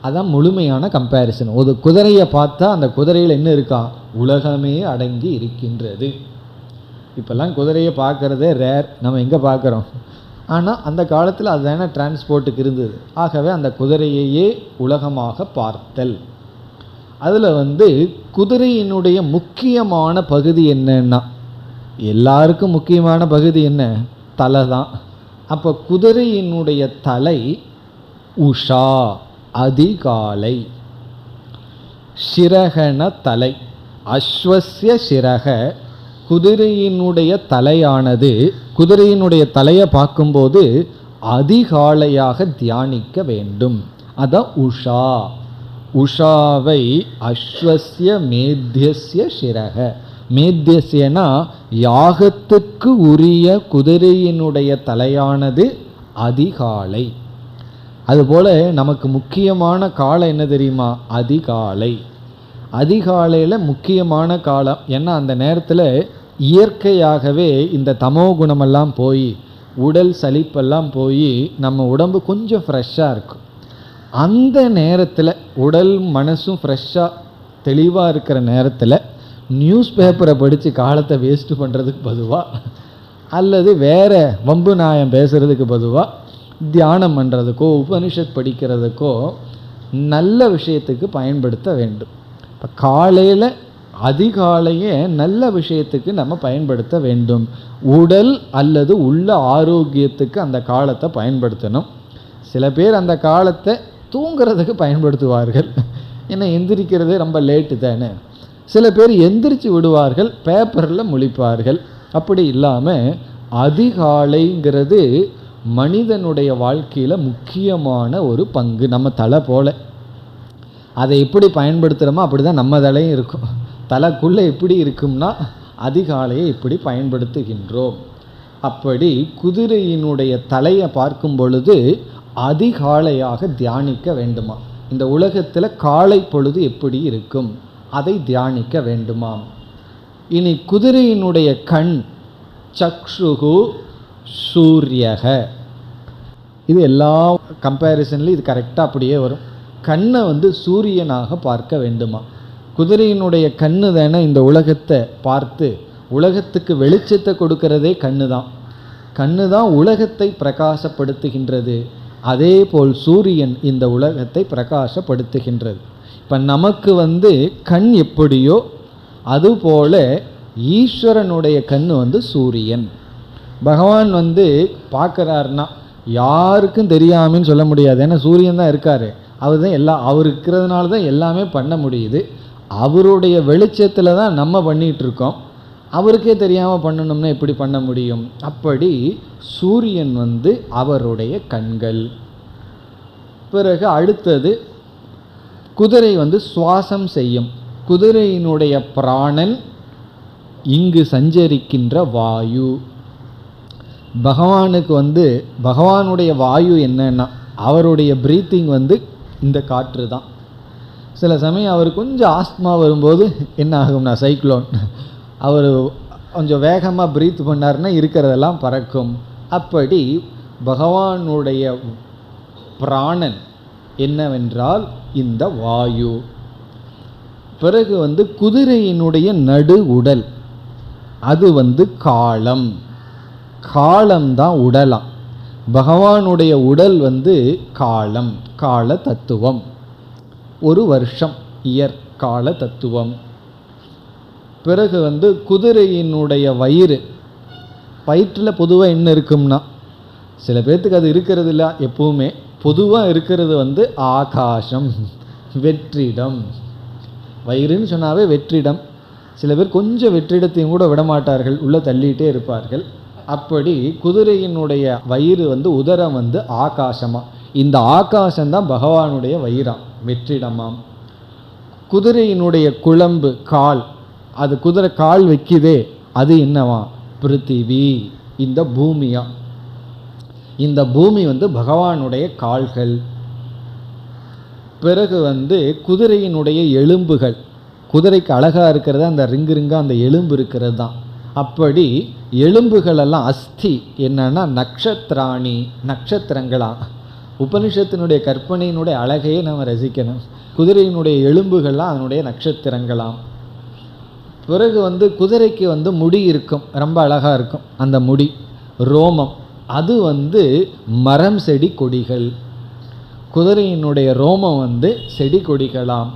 அதான் முழுமையான கம்பேரிசன். ஒரு குதிரையை பார்த்தா அந்த குதிரையில் என்ன இருக்கா, உலகமே அடங்கி இருக்கின்றது. இப்போல்லாம் குதிரையை பார்க்குறதே ரேர், நம்ம எங்கே பார்க்குறோம். ஆனால் அந்த காலத்தில் அதுதானே டிரான்ஸ்போர்ட்டுக்கு இருந்தது. ஆகவே அந்த குதிரையையே உலகமாக பார்த்தல். அதில் குதிரையினுடைய முக்கியமான பகுதி என்னன்னா, எல்லாருக்கும் முக்கியமான பகுதி என்ன, தலை தான். அப்போ குதிரையினுடைய தலை உஷா அதிகாலை, சிரகன தலை, அஸ்வஸ்ய சிரக குதிரையினுடைய தலையானது, குதிரையினுடைய தலையை பார்க்கும்போது அதிகாலையாக தியானிக்க வேண்டும். அதான் உஷா. உஷாவை அஸ்வஸ்ய மேத்யஸ்ய சிரக, மேத்யஸ்யனா யாகத்துக்கு உரிய குதிரையினுடைய தலையானது அதிகாலை. அதுபோல் நமக்கு முக்கியமான காலம் என்ன தெரியுமா, அதிகாலை. அதிகாலையில் முக்கியமான காலம். ஏன்னா அந்த நேரத்தில் இயற்கையாகவே இந்த தமோ குணமெல்லாம் போய் உடல் சலிப்பெல்லாம் போய் நம்ம உடம்பு கொஞ்சம் ஃப்ரெஷ்ஷாக இருக்கும். அந்த நேரத்தில் உடல் மனசும் ஃப்ரெஷ்ஷாக தெளிவாக இருக்கிற நேரத்தில் நியூஸ் பேப்பரை படித்து காலத்தை வேஸ்ட்டு பண்ணுறதுக்கு பதுவாக, அல்லது வேறு வம்பு நாயம் பேசுகிறதுக்கு பதுவாக தியானம் பண்ணுறதுக்கோ உபனிஷத் படிக்கிறதுக்கோ நல்ல விஷயத்துக்கு பயன்படுத்த வேண்டும். இப்போ காலையில் அதிகாலையே நல்ல விஷயத்துக்கு நம்ம பயன்படுத்த வேண்டும். உடல் அல்லது உள்ள ஆரோக்கியத்துக்கு அந்த காலத்தை பயன்படுத்தணும். சில பேர் அந்த காலத்தை தூங்கிறதுக்கு பயன்படுத்துவார்கள், ஏன்னா எந்திரிக்கிறதே ரொம்ப லேட்டு தானே. சில பேர் எந்திரிச்சு விடுவார்கள், பேப்பரில் முழிப்பார்கள். அப்படி இல்லாமல் அதிகாலைங்கிறது மனிதனுடைய வாழ்க்கையில் முக்கியமான ஒரு பங்கு. நம்ம தலை போல் அதை எப்படி பயன்படுத்துகிறோமோ அப்படி தான் நம்ம தலையும் இருக்கும். தலைக்குள்ளே எப்படி இருக்கும்னா அதிகாலையை இப்படி பயன்படுத்துகின்றோம். அப்படி குதிரையினுடைய தலையை பார்க்கும் பொழுது அதிகாலையாக தியானிக்க வேண்டுமா. இந்த உலகத்தில் காலை பொழுது எப்படி இருக்கும் அதை தியானிக்க வேண்டுமாம். இனி குதிரையினுடைய கண் சக்ஷுகு சூரியக, இது எல்லா கம்பேரிசன்ல இது கரெக்டாக அப்படியே வரும். கண்ணை வந்து சூரியனாக பார்க்க வேண்டுமா? குதிரையினுடைய கண்ணு தானே இந்த உலகத்தை பார்த்து உலகத்துக்கு வெளிச்சத்தை கொடுக்கிறதே கண்ணு தான். கண்ணு தான் உலகத்தை பிரகாசப்படுத்துகின்றது. அதே போல் சூரியன் இந்த உலகத்தை பிரகாசப்படுத்துகின்றது. இப்போ நமக்கு வந்து கண் எப்படியோ அதுபோல ஈஸ்வரனுடைய கண் வந்து சூரியன். பகவான் வந்து பார்க்குறாருன்னா யாருக்கும் தெரியாமன்னு சொல்ல முடியாது. ஏன்னா சூரியன் தான் இருக்காரு, அவர் தான் எல்லாம், அவர் இருக்கிறதுனால தான் எல்லாமே பண்ண முடியுது. அவருடைய வெளிச்சத்தில் தான் நம்ம பண்ணிகிட்டு இருக்கோம். அவருக்கே தெரியாமல் பண்ணணும்னா எப்படி பண்ண முடியும்? அப்படி சூரியன் வந்து அவருடைய கண்கள். பிறகு அடுத்தது குதிரை வந்து சுவாசம் செய்யும். குதிரையினுடைய பிராணன் இங்கு சஞ்சரிக்கின்ற வாயு. பகவானுக்கு வந்து பகவானுடைய வாயு என்னன்னா அவருடைய பிரீத்திங் வந்து இந்த காற்று தான். சில சமயம் அவர் கொஞ்சம் ஆஸ்துமா வரும்போது என்ன ஆகும்னா சைக்ளோன், அவர் கொஞ்சம் வேகமாக பிரீத் பண்ணார்னா இருக்கிறதெல்லாம் பறக்கும். அப்படி பகவானுடைய பிராணன் என்னவென்றால் இந்த வாயு. பிறகு வந்து குதிரையினுடைய நடு உடல் அது வந்து காலம். காலம்தான் உடலாம். பகவானுடைய உடல் வந்து காலம், கால தத்துவம். ஒரு வருஷம், இயர், கால தத்துவம். பிறகு வந்து குதிரையினுடைய வயிறு, வயிற்றில் பொதுவாக என்ன இருக்கும்னா சில பேர்த்துக்கு அது இருக்கிறது இல்லை எப்பவுமே. பொதுவாக இருக்கிறது வந்து ஆகாசம், வெற்றிடம். வயிறுன்னு சொன்னாவே வெற்றிடம். சில பேர் கொஞ்சம் வெற்றிடத்தையும் கூட விடமாட்டார்கள், உள்ளே தள்ளிகிட்டே இருப்பார்கள். அப்படி குதிரையினுடைய வயிறு வந்து உதரம் வந்து ஆகாசமா. இந்த ஆகாசம்தான் பகவானுடைய வயிறாம், வெற்றிடமாம். குதிரையினுடைய குழம்பு கால், அது குதிரை கால் வைக்குதே அது என்னவா? பிருத்திவி, இந்த பூமியா. இந்த பூமி வந்து பகவானுடைய கால்கள். பிறகு வந்து குதிரையினுடைய எலும்புகள், குதிரைக்கு அழகாக இருக்கிறது அந்த ரிங்கு ரிங்காக அந்த எலும்பு இருக்கிறது தான். அப்படி எலும்புகளெல்லாம் அஸ்தி என்னன்னா நக்ஷத்ராணி, நட்சத்திரங்களா. உபனிஷத்தினுடைய கற்பனையினுடைய அழகையே நம்ம ரசிக்கணும். குதிரையினுடைய எலும்புகள்லாம் அதனுடைய நட்சத்திரங்களாம். பிறகு வந்து குதிரைக்கு வந்து முடி இருக்கும், ரொம்ப அழகாக இருக்கும் அந்த முடி, ரோமம். அது வந்து மரம் செடி கொடிகள். குதிரையினுடைய ரோமம் வந்து செடி கொடிகளாம்.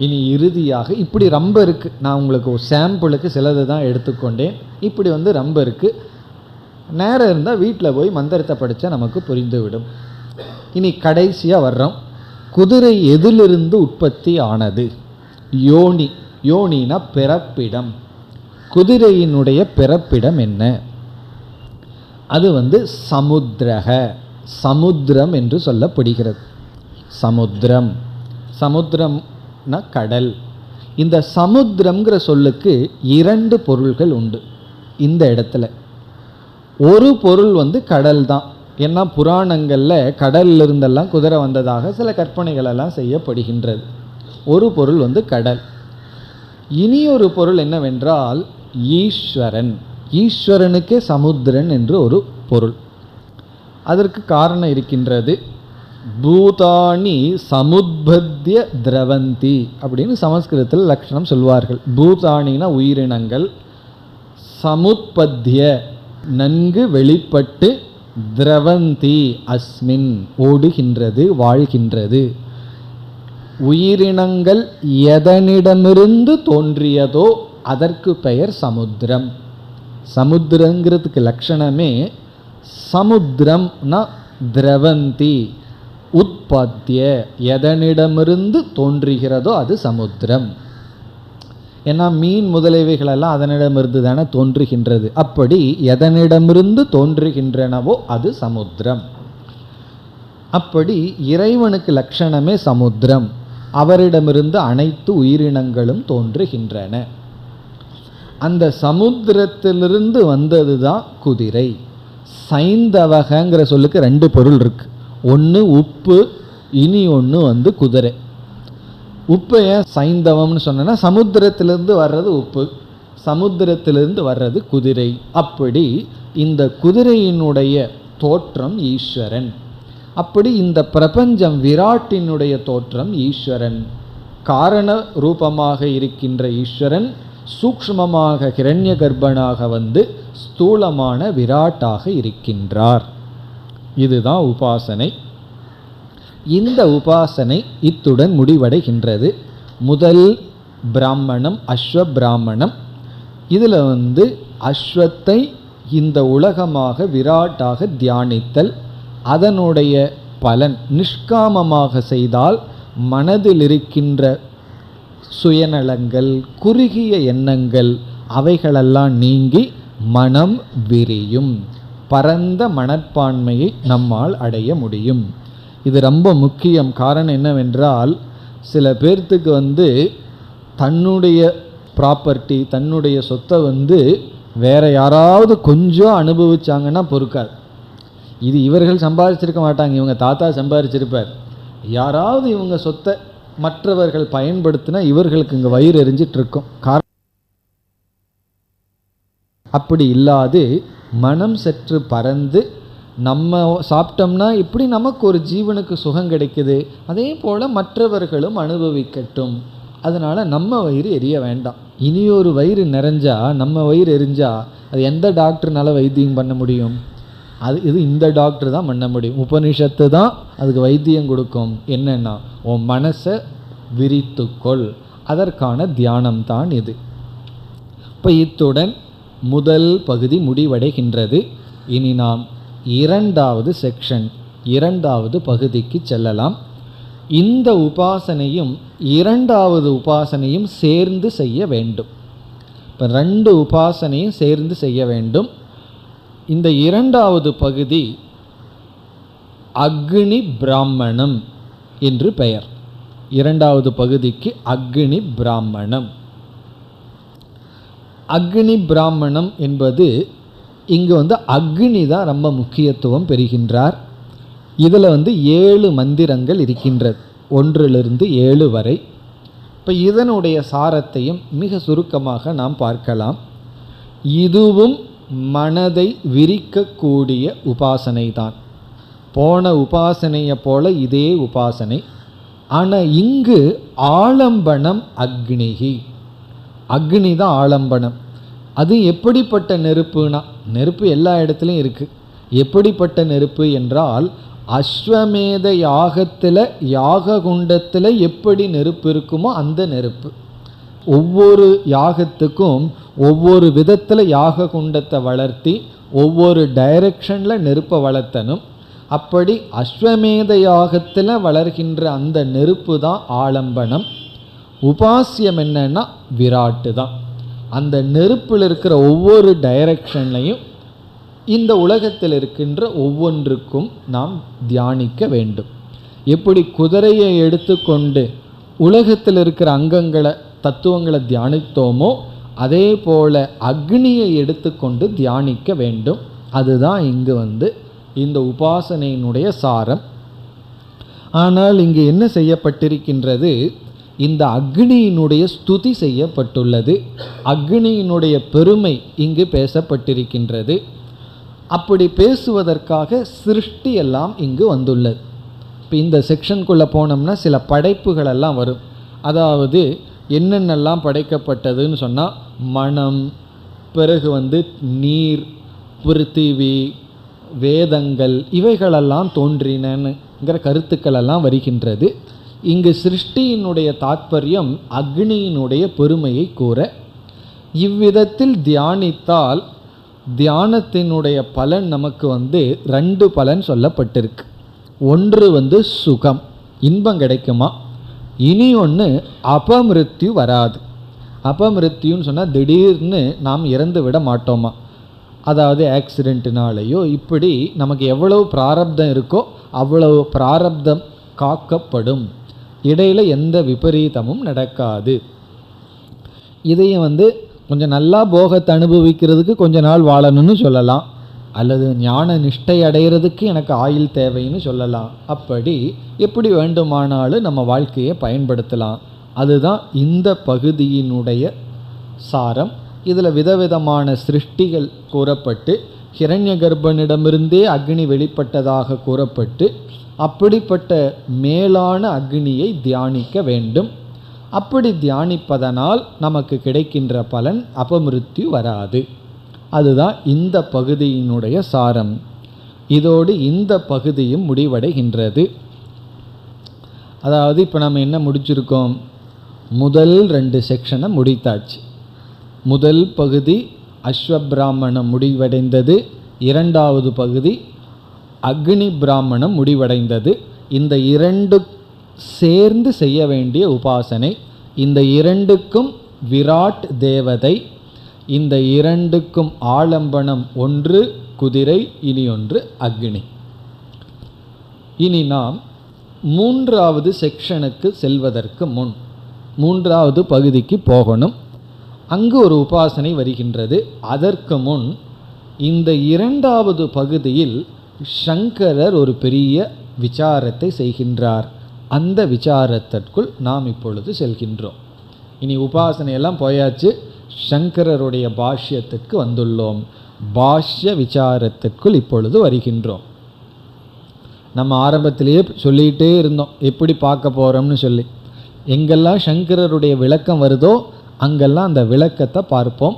இனி இறுதியாக இப்படி ரொம்ப இருக்குது. நான் உங்களுக்கு ஒரு சாம்பிளுக்கு சிலது தான் எடுத்துக்கொண்டேன். இப்படி வந்து ரொம்ப இருக்குது. நேரம் இருந்தால் வீட்டில் போய் மந்திரத்தை படித்தா நமக்கு புரிந்துவிடும். இனி கடைசியாக வர்றோம். குதிரை எதிலிருந்து உற்பத்தி ஆனது? யோனி. யோனினா பிறப்பிடம். குதிரையினுடைய பிறப்பிடம் என்ன? அது வந்து சமுத்திரக, சமுத்திரம் என்று சொல்லப்படுகிறது. சமுத்திரம், சமுத்திரம்னா கடல். இந்த சமுத்திரம்ங்கிற சொல்லுக்கு இரண்டு பொருள்கள் உண்டு இந்த இடத்துல. ஒரு பொருள் வந்து கடல் தான். ஏன்னா புராணங்களில் கடலில் இருந்தெல்லாம் குதிரை வந்ததாக சில கற்பனைகள் எல்லாம் செய்யப்படுகின்றது. ஒரு பொருள் வந்து கடல். இனியொரு பொருள் என்னவென்றால் ஈஸ்வரன். ஈஸ்வரனுக்கே சமுத்திரன் என்று ஒரு பொருள். அதற்கு காரணம் இருக்கின்றது. பூதானி சமுத்பத்ய திரவந்தி அப்படின்னு சமஸ்கிருதத்தில் லட்சணம் சொல்வார்கள். பூதானினா உயிரினங்கள், சமுத்பத்ய நன்கு வெளிப்பட்டு, திரவந்தி அஸ்மின் ஓடுகின்றது, வாழ்கின்றது. உயிரினங்கள் எதனிடமிருந்து தோன்றியதோ அதற்கு பெயர் சமுத்திரம். சமுத்திரங்கிறதுக்கு லட்சணமே சமுத்திரம்னா திரவந்தி, உற்பத்திய, எதனிடமிருந்து தோன்றுகிறதோ அது சமுத்திரம். ஏன்னா மீன் முதலியவைகளெல்லாம் அதனிடமிருந்து தானே தோன்றுகின்றது. அப்படி எதனிடமிருந்து தோன்றுகின்றனவோ அது சமுத்திரம். அப்படி இறைவனுக்கு லட்சணமே சமுத்திரம். அவரிடமிருந்து அனைத்து உயிரினங்களும் தோன்றுகின்றன. அந்த சமுத்திரத்திலிருந்து வந்தது தான் குதிரை. சைந்தவகங்கிற சொல்லுக்கு ரெண்டு பொருள் இருக்கு. ஒன்று உப்பு, இனி ஒன்று வந்து குதிரை. உப்பை ஏன் சைந்தவம்னு சொன்னா சமுத்திரத்திலிருந்து வர்றது உப்பு, சமுத்திரத்திலிருந்து வர்றது குதிரை. அப்படி இந்த குதிரையினுடைய தோற்றம் ஈஸ்வரன். அப்படி இந்த பிரபஞ்சம் விராட்டினுடைய தோற்றம் ஈஸ்வரன், காரண ரூபமாக இருக்கின்ற ஈஸ்வரன் சூக்ஷ்மமாக ஹிரண்ய கர்ப்பனாக வந்து ஸ்தூலமான விராட்டாக இருக்கின்றார். இதுதான் உபாசனை. இந்த உபாசனை இத்துடன் முடிவடைகின்றது. முதல் பிராமணம் அஸ்வ பிராமணம். இதில் வந்து அஸ்வத்தை இந்த உலகமாக விராட்டாக தியானித்தல், அதனுடைய பலன் நிஷ்காமமாக செய்தால் மனதில் இருக்கின்ற சுயநலங்கள், குறுகிய எண்ணங்கள் அவைகளெல்லாம் நீங்கி மனம் விரியும், பரந்த மனப்பான்மையை நம்மால் அடைய முடியும். இது ரொம்ப முக்கியம். காரணம் என்னவென்றால், சில பேர்த்துக்கு வந்து தன்னுடைய ப்ராப்பர்ட்டி, தன்னுடைய சொத்தை வந்து வேற யாராவது கொஞ்சம் அனுபவிச்சாங்கன்னா பொறுக்காது. இது இவர்கள் சம்பாதிச்சிருக்க மாட்டாங்க, இவங்க தாத்தா சம்பாதிச்சிருப்பார். யாராவது இவங்க சொத்தை மற்றவர்கள் பயன்படுத்தினா இவர்களுக்கு இங்கே வயிறு எரிஞ்சிட்டு இருக்கும். அப்படி இல்லாது மனம் சற்று பறந்து நம்ம சாப்பிட்டோம்னா இப்படி நமக்கு ஒரு ஜீவனுக்கு சுகம் கிடைக்குது, அதே போல் மற்றவர்களும் அனுபவிக்கட்டும். அதனால் நம்ம வயிறு எரிய வேண்டாம். இனியொரு வயிறு நிறைஞ்சா, நம்ம வயிறு எரிஞ்சா அது எந்த டாக்டர்னால வைத்தியம் பண்ண முடியும்? இது இந்த டாக்டர் தான் பண்ண முடியும். உபனிஷத்து தான் அதுக்கு வைத்தியம் கொடுக்கும். என்னென்னா, உன் மனசை விரித்துக்கொள், அதற்கான தியானம் தான் இது. இப்போ இத்துடன் முதல் பகுதி முடிவடைகின்றது. இனி நாம் இரண்டாவது செக்ஷன், இரண்டாவது பகுதிக்கு செல்லலாம். இந்த உபாசனையும் இரண்டாவது உபாசனையும் சேர்ந்து செய்ய வேண்டும். இப்போ ரெண்டு உபாசனையும் சேர்ந்து செய்ய வேண்டும். இந்த இரண்டாவது பகுதி அக்னி பிராமணம் என்று பெயர். இரண்டாவது பகுதிக்கு அக்னி பிராமணம். அக்னி பிராமணம் என்பது இங்கு வந்து அக்னி தான் ரொம்ப முக்கியத்துவம் பெறுகின்றார். இதில் வந்து 7 மந்திரங்கள் இருக்கின்றது, 1லிருந்து 7 வரை. இப்போ இதனுடைய சாரத்தையும் மிக சுருக்கமாக நாம் பார்க்கலாம். இதுவும் மனதை விரிக்கக்கூடிய உபாசனை தான். போன உபாசனையை போல இதே உபாசனை. ஆனால் இங்கு ஆலம்பனம் அக்னிஹி, அக்னி தான் ஆலம்பனம். அது எப்படிப்பட்ட நெருப்புனா, நெருப்பு எல்லா இடத்துலையும் இருக்குது. எப்படிப்பட்ட நெருப்பு என்றால், அஸ்வமேத யாகத்தில் யாக குண்டத்தில் எப்படி நெருப்பு இருக்குமோ அந்த நெருப்பு. ஒவ்வொரு யாகத்துக்கும் ஒவ்வொரு விதத்தில் யாக குண்டத்தை வளர்த்தி ஒவ்வொரு டைரக்ஷனில் நெருப்பை வளர்த்தணும். அப்படி அஸ்வமேத யாகத்தில் வளர்கின்ற அந்த நெருப்பு தான் ஆலம்பனம். உபாசியம் என்னன்னா விராட்டு தான். அந்த நெருப்பில் இருக்கிற ஒவ்வொரு டைரக்ஷன்லையும் இந்த உலகத்தில் இருக்கின்ற ஒவ்வொன்றுக்கும் நாம் தியானிக்க வேண்டும். எப்படி குதிரையை எடுத்துக்கொண்டு உலகத்தில் இருக்கிற அங்கங்களை தத்துவங்களை தியானித்தோமோ அதே போல அக்னியை எடுத்துக்கொண்டு தியானிக்க வேண்டும். அதுதான் இங்கு வந்து இந்த உபாசனையினுடைய சாரம். ஆனால் இங்கு என்ன செய்யப்பட்டிருக்கின்றது, இந்த அக்னியினுடைய ஸ்துதி செய்யப்பட்டுள்ளது. அக்னியினுடைய பெருமை இங்கு பேசப்பட்டிருக்கின்றது. அப்படி பேசுவதற்காக சிருஷ்டி எல்லாம் இங்கு வந்துள்ளது. இப்போ இந்த செக்ஷனுக்குள்ளே போனோம்னா சில படைப்புகள் எல்லாம் வரும். அதாவது என்னென்னலாம் படைக்கப்பட்டதுன்னு சொன்னால், மனம், பிறகு வந்து நீர், பிருத்திவி, வேதங்கள், இவைகளெல்லாம் தோன்றினங்கிற கருத்துக்கள் எல்லாம் வருகின்றது. இங்கு சிருஷ்டியினுடைய தாத்பரியம் அக்னியினுடைய பெருமையை கூற. இவ்விதத்தில் தியானித்தால் தியானத்தினுடைய பலன் நமக்கு வந்து 2 பலன் சொல்லப்பட்டிருக்கு. ஒன்று வந்து சுகம், இன்பம் கிடைக்குமா. இனி ஒன்று அபமிருத்யு வராது. அபமிருத்யுன்னு சொன்னால் திடீர்னு நாம் இறந்து விட மாட்டோமா. அதாவது ஆக்சிடென்ட்னாலேயோ இப்படி நமக்கு எவ்வளவு பிராரப்தம் இருக்கோ அவ்வளவு பிராரப்தம் காக்கப்படும். இடையில் எந்த விபரீதமும் நடக்காது. இதையும் வந்து கொஞ்சம் நல்லா போகத்தை அனுபவிக்கிறதுக்கு கொஞ்ச நாள் வாழணும்னு சொல்லலாம், அல்லது ஞான நிஷ்டை அடைகிறதுக்கு எனக்கு ஆயுள் தேவைன்னு சொல்லலாம். அப்படி எப்படி வேண்டுமானாலும் நம்ம வாழ்க்கையை பயன்படுத்தலாம். அதுதான் இந்த பகுதியினுடைய சாரம். இதில் விதவிதமான சிருஷ்டிகள் கூறப்பட்டு ஹிரண்ய கர்ப்பனிடமிருந்தே அக்னி வெளிப்பட்டதாக கூறப்பட்டு அப்படிப்பட்ட மேலான அக்னியை தியானிக்க வேண்டும். அப்படி தியானிப்பதனால் நமக்கு கிடைக்கின்ற பலன் அபமிருத்யு வராது. அதுதான் இந்த பகுதியினுடைய சாரம். இதோடு இந்த பகுதியும் முடிவடைகின்றது. அதாவது இப்போ நம்ம என்ன முடிச்சிருக்கோம், முதல் 2 செக்ஷனை முடித்தாச்சு. முதல் பகுதி அஸ்வபிராமணம் முடிவடைந்தது, இரண்டாவது பகுதி அக்னி பிராமணம் முடிவடைந்தது. இந்த 2 சேர்ந்து செய்ய வேண்டிய உபாசனை. இந்த 2க்கும் விராட் தேவதை, இந்த 2க்கும் ஆலம்பனம், ஒன்று குதிரை, இனி ஒன்று அக்னி. இனி நாம் 3வது செக்ஷனுக்கு செல்வதற்கு முன் 3வது பகுதிக்கு போகணும். அங்கு ஒரு உபாசனை வருகின்றது. அதற்கு முன் இந்த 2வது பகுதியில் சங்கரர் ஒரு பெரிய விசாரத்தை செய்கின்றார். அந்த விசாரத்திற்குள் நாம் இப்பொழுது செல்கின்றோம். இனி உபாசனையெல்லாம் போயாச்சு, சங்கரருடைய பாஷ்யத்திற்கு வந்துள்ளோம். பாஷ்ய விசாரத்திற்குள் இப்பொழுது வருகின்றோம். நம்ம ஆரம்பத்திலேயே சொல்லிகிட்டே இருந்தோம் எப்படி பார்க்க போகிறோம்னு சொல்லி. எங்கெல்லாம் சங்கரருடைய விளக்கம் வருதோ அங்கெல்லாம் அந்த விளக்கத்தை பார்ப்போம்.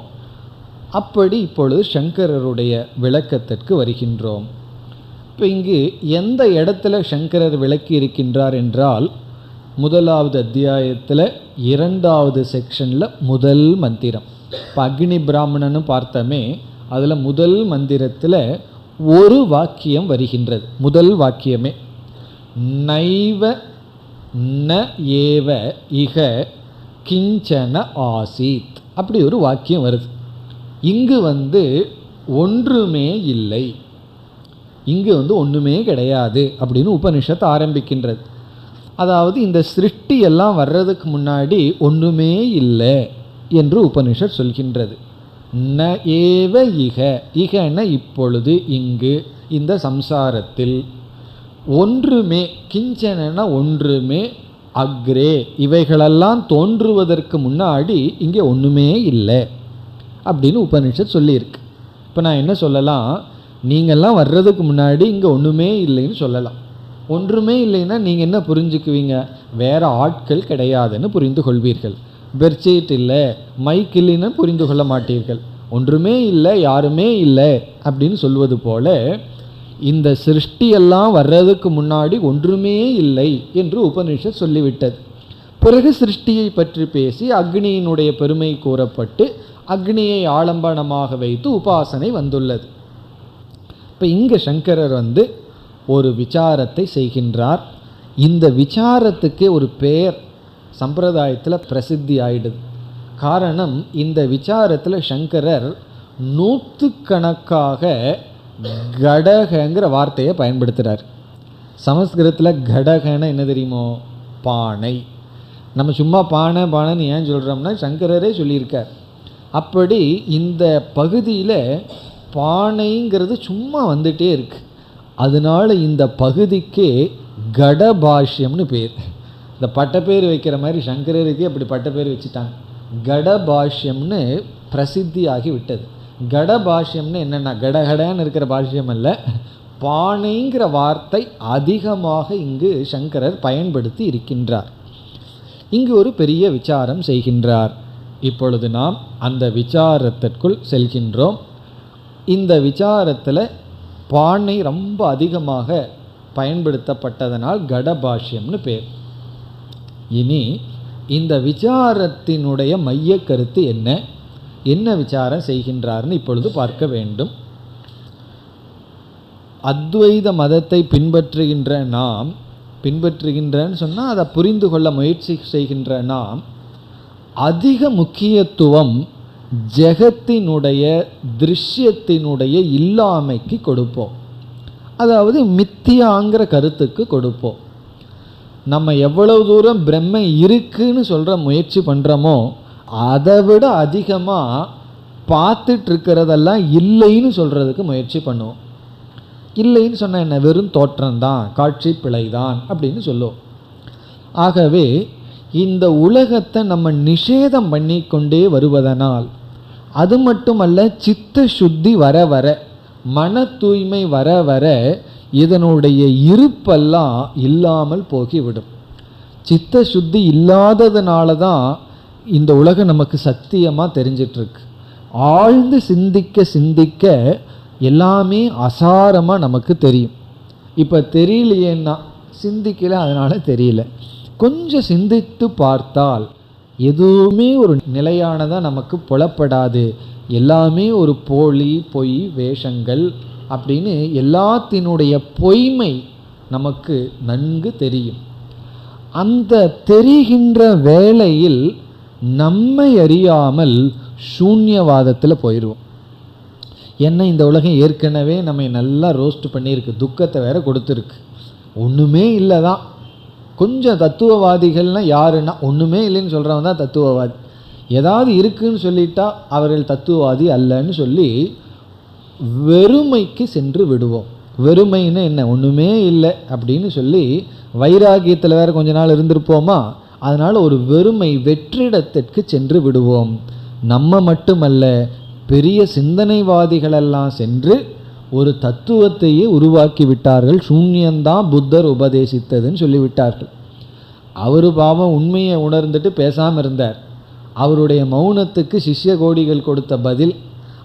அப்படி இப்பொழுது சங்கரருடைய விளக்கத்திற்கு வருகின்றோம். இப்போ இங்கு எந்த இடத்துல சங்கரர் விளக்கி இருக்கின்றார் என்றால், 1வது அத்தியாயத்தில் 2வது செக்ஷனில் முதல் மந்திரம். இப்போ அக்னி பிராமணன்னு பார்த்தோமே, அதில் முதல் மந்திரத்தில் ஒரு வாக்கியம் வருகின்றது. முதல் வாக்கியமே நைவ ந ஏவ இக கிஞ்சன ஆசீத், அப்படி ஒரு வாக்கியம் வருது. இங்கு ஒன்றுமே இல்லை, இங்கு ஒன்றுமே கிடையாது அப்படின்னு உபனிஷத்து ஆரம்பிக்கின்றது. அதாவது இந்த சிருஷ்டி எல்லாம் வர்றதுக்கு முன்னாடி ஒன்றுமே இல்லை என்று உபனிஷத் சொல்கின்றது. ந ஏவ இக, இகன இப்பொழுது, இங்கு இந்த சம்சாரத்தில், ஒன்றுமே, கிஞ்சன ஒன்றுமே, அக்ரே இவைகளெல்லாம் தோன்றுவதற்கு முன்னாடி இங்கே ஒன்றுமே இல்லை அப்படின்னு உபனிஷத் சொல்லியிருக்கு. இப்போ நான் என்ன சொல்லலாம், நீங்கள்லாம் வர்றதுக்கு முன்னாடி இங்கே ஒன்றுமே இல்லைன்னு சொல்லலாம். ஒன்றுமே இல்லைன்னா நீங்கள் என்ன புரிஞ்சுக்குவீங்க, வேறு ஆட்கள் கிடையாதுன்னு புரிந்து கொள்வீர்கள். பெர்ச்சீட் இல்லை, மைக் இல்லைன்னு புரிந்து கொள்ள மாட்டீர்கள். ஒன்றுமே இல்லை, யாருமே இல்லை அப்படின்னு சொல்வது போல, இந்த சிருஷ்டியெல்லாம் வர்றதுக்கு முன்னாடி ஒன்றுமே இல்லை என்று உபனிஷத் சொல்லிவிட்டது. பிறகு சிருஷ்டியை பற்றி பேசி அக்னியினுடைய பெருமை கூறப்பட்டு அக்னியை ஆலம்பனமாக வைத்து உபாசனை வந்துள்ளது. இப்போ இங்கே சங்கரர் ஒரு விசாரத்தை செய்கின்றார். இந்த விசாரத்துக்கு ஒரு பெயர் சம்பிரதாயத்தில் பிரசித்தி ஆயிடுது. காரணம், இந்த விசாரத்தில் சங்கரர் 100கணக்காக கடகங்கிற வார்த்தையை பயன்படுத்துகிறார். சமஸ்கிருதத்தில் கடகன்னா என்ன தெரியுமோ, பானை. நம்ம சும்மா பானை பானைன்னு ஏன் சொல்கிறோம்னா சங்கரரே சொல்லியிருக்கார். அப்படி இந்த பகுதியில் பானைங்கிறது சும்மா வந்துட்டே இருக்கு. அதனால இந்த பகுதிக்கு கடபாஷ்யம்னு பேர். இந்த பட்டப்பேர் வைக்கிற மாதிரி சங்கரருக்கே அப்படி பட்டப்பேர் வச்சுட்டாங்க. கடபாஷ்யம்னு பிரசித்தி ஆகி விட்டது. கடபாஷ்யம்னு என்னென்னா கடகடன்னு இருக்கிற பாஷ்யம் அல்ல, பானைங்கிற வார்த்தை அதிகமாக இங்கு சங்கரர் பயன்படுத்தி இருக்கின்றார். இங்கு ஒரு பெரிய விசாரம் செய்கின்றார். இப்பொழுது நாம் அந்த விசாரத்திற்குள் செல்கின்றோம். இந்த விசாரத்தில் பானை ரொம்ப அதிகமாக பயன்படுத்தப்பட்டதனால் கடபாஷ்யம்னு பேர். இனி இந்த விசாரத்தினுடைய மைய கருத்து என்ன விசாரம் செய்கின்றார்னு இப்பொழுது பார்க்க வேண்டும். அத்வைத மதத்தை பின்பற்றுகின்றன்னு சொன்னால் அதை புரிந்து கொள்ள முயற்சி செய்கின்ற நாம் அதிக முக்கியத்துவம் ஜெகத்தினுடைய திருஷ்யத்தினுடைய இல்லாமைக்கு கொடுப்போம். அதாவது மித்தியாங்கிற கருத்துக்கு கொடுப்போம். நம்ம எவ்வளவு தூரம் பிரம்ம இருக்குன்னு சொல்கிற முயற்சி பண்ணுறோமோ அதை விட அதிகமாக பார்த்துட்டு இருக்கிறதெல்லாம் இல்லைன்னு சொல்கிறதுக்கு முயற்சி பண்ணுவோம். இல்லைன்னு சொன்னால் என்ன, வெறும் தோற்றம்தான், காட்சி பிழைதான் அப்படின்னு சொல்லுவோம். ஆகவே இந்த உலகத்தை நம்ம நிஷேதம் பண்ணி கொண்டே வருவதனால், அது மட்டுமல்ல சித்த சுத்தி வர வர, மன தூய்மை வர வர இதனுடைய இருப்பெல்லாம் இல்லாமல் போகிவிடும். சித்த சுத்தி இல்லாததுனால தான் இந்த உலகம் நமக்கு சத்தியமாக தெரிஞ்சிட்ருக்கு. ஆழ்ந்து சிந்திக்க சிந்திக்க எல்லாமே அசாரமாக நமக்கு தெரியும். இப்போ தெரியலையேன்னா சிந்திக்கல, அதனால் தெரியல. கொஞ்சம் சிந்தித்து பார்த்தால் எதுவுமே ஒரு நிலையானதாக நமக்கு புலப்படாது. எல்லாமே ஒரு போலி, பொய், வேஷங்கள் அப்படின்னு எல்லாத்தினுடைய பொய்மை நமக்கு நன்கு தெரியும். அந்த தெரிகின்ற வேளையில் நம்மை அறியாமல் சூன்யவாதத்தில் போயிடுவோம். ஏன்னா இந்த உலகம் ஏற்கனவே நம்ம நல்லா ரோஸ்ட் பண்ணியிருக்கு, துக்கத்தை வேற கொடுத்துருக்கு. ஒன்றுமே இல்லை தான். கொஞ்சம் தத்துவவாதிகள்னால் யாருன்னா ஒன்றுமே இல்லைன்னு சொல்கிறவங்க தான் தத்துவவாதி. ஏதாவது இருக்குன்னு சொல்லிட்டா அவர்கள் தத்துவவாதி அல்லன்னு சொல்லி வெறுமைக்கு சென்று விடுவோம். வெறுமைன்னு என்ன, ஒன்றுமே இல்லை அப்படின்னு சொல்லி வைராகியத்தில் வேறு கொஞ்ச நாள் இருந்திருப்போமா, அதனால் ஒரு வெறுமை வெற்றிடத்திற்கு சென்று விடுவோம். நம்ம மட்டுமல்ல, பெரிய சிந்தனைவாதிகளெல்லாம் சென்று ஒரு தத்துவத்தையே உருவாக்கி விட்டார்கள். சூன்யந்தான் புத்தர் உபதேசித்ததுன்னு சொல்லிவிட்டார்கள். அவர் பாவம் உண்மையை உணர்ந்துட்டு பேசாமல் இருந்தார். அவருடைய மௌனத்துக்கு சிஷ்ய கோடிகள் கொடுத்த பதில்,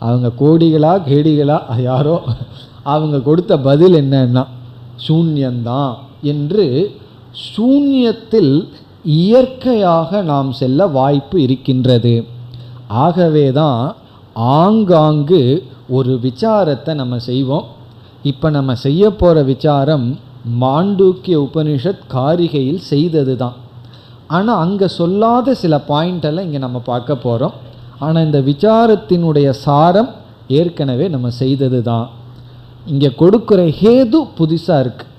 அவங்க கோடிகளா கேடிகளா யாரோ, அவங்க கொடுத்த பதில் என்னன்னா சூன்யந்தான் என்று. சூன்யத்தில் இயற்கையாக நாம் செல்ல வாய்ப்பு இருக்கின்றது. ஆகவே தான் ஆங்காங்கு ஒரு விசாரத்தை நம்ம செய்வோம். இப்போ நம்ம செய்ய போகிற விசாரம் மாண்டூக்கிய உபனிஷத் காரிகையில் செய்தது தான். ஆனால் அங்கே சொல்லாத சில பாயிண்டெல்லாம் இங்கே நம்ம பார்க்க போகிறோம். ஆனால் இந்த விசாரத்தினுடைய சாரம் ஏற்கனவே நம்ம செய்தது தான். இங்கே கொடுக்குற ஹேது புதுசாக இருக்குது,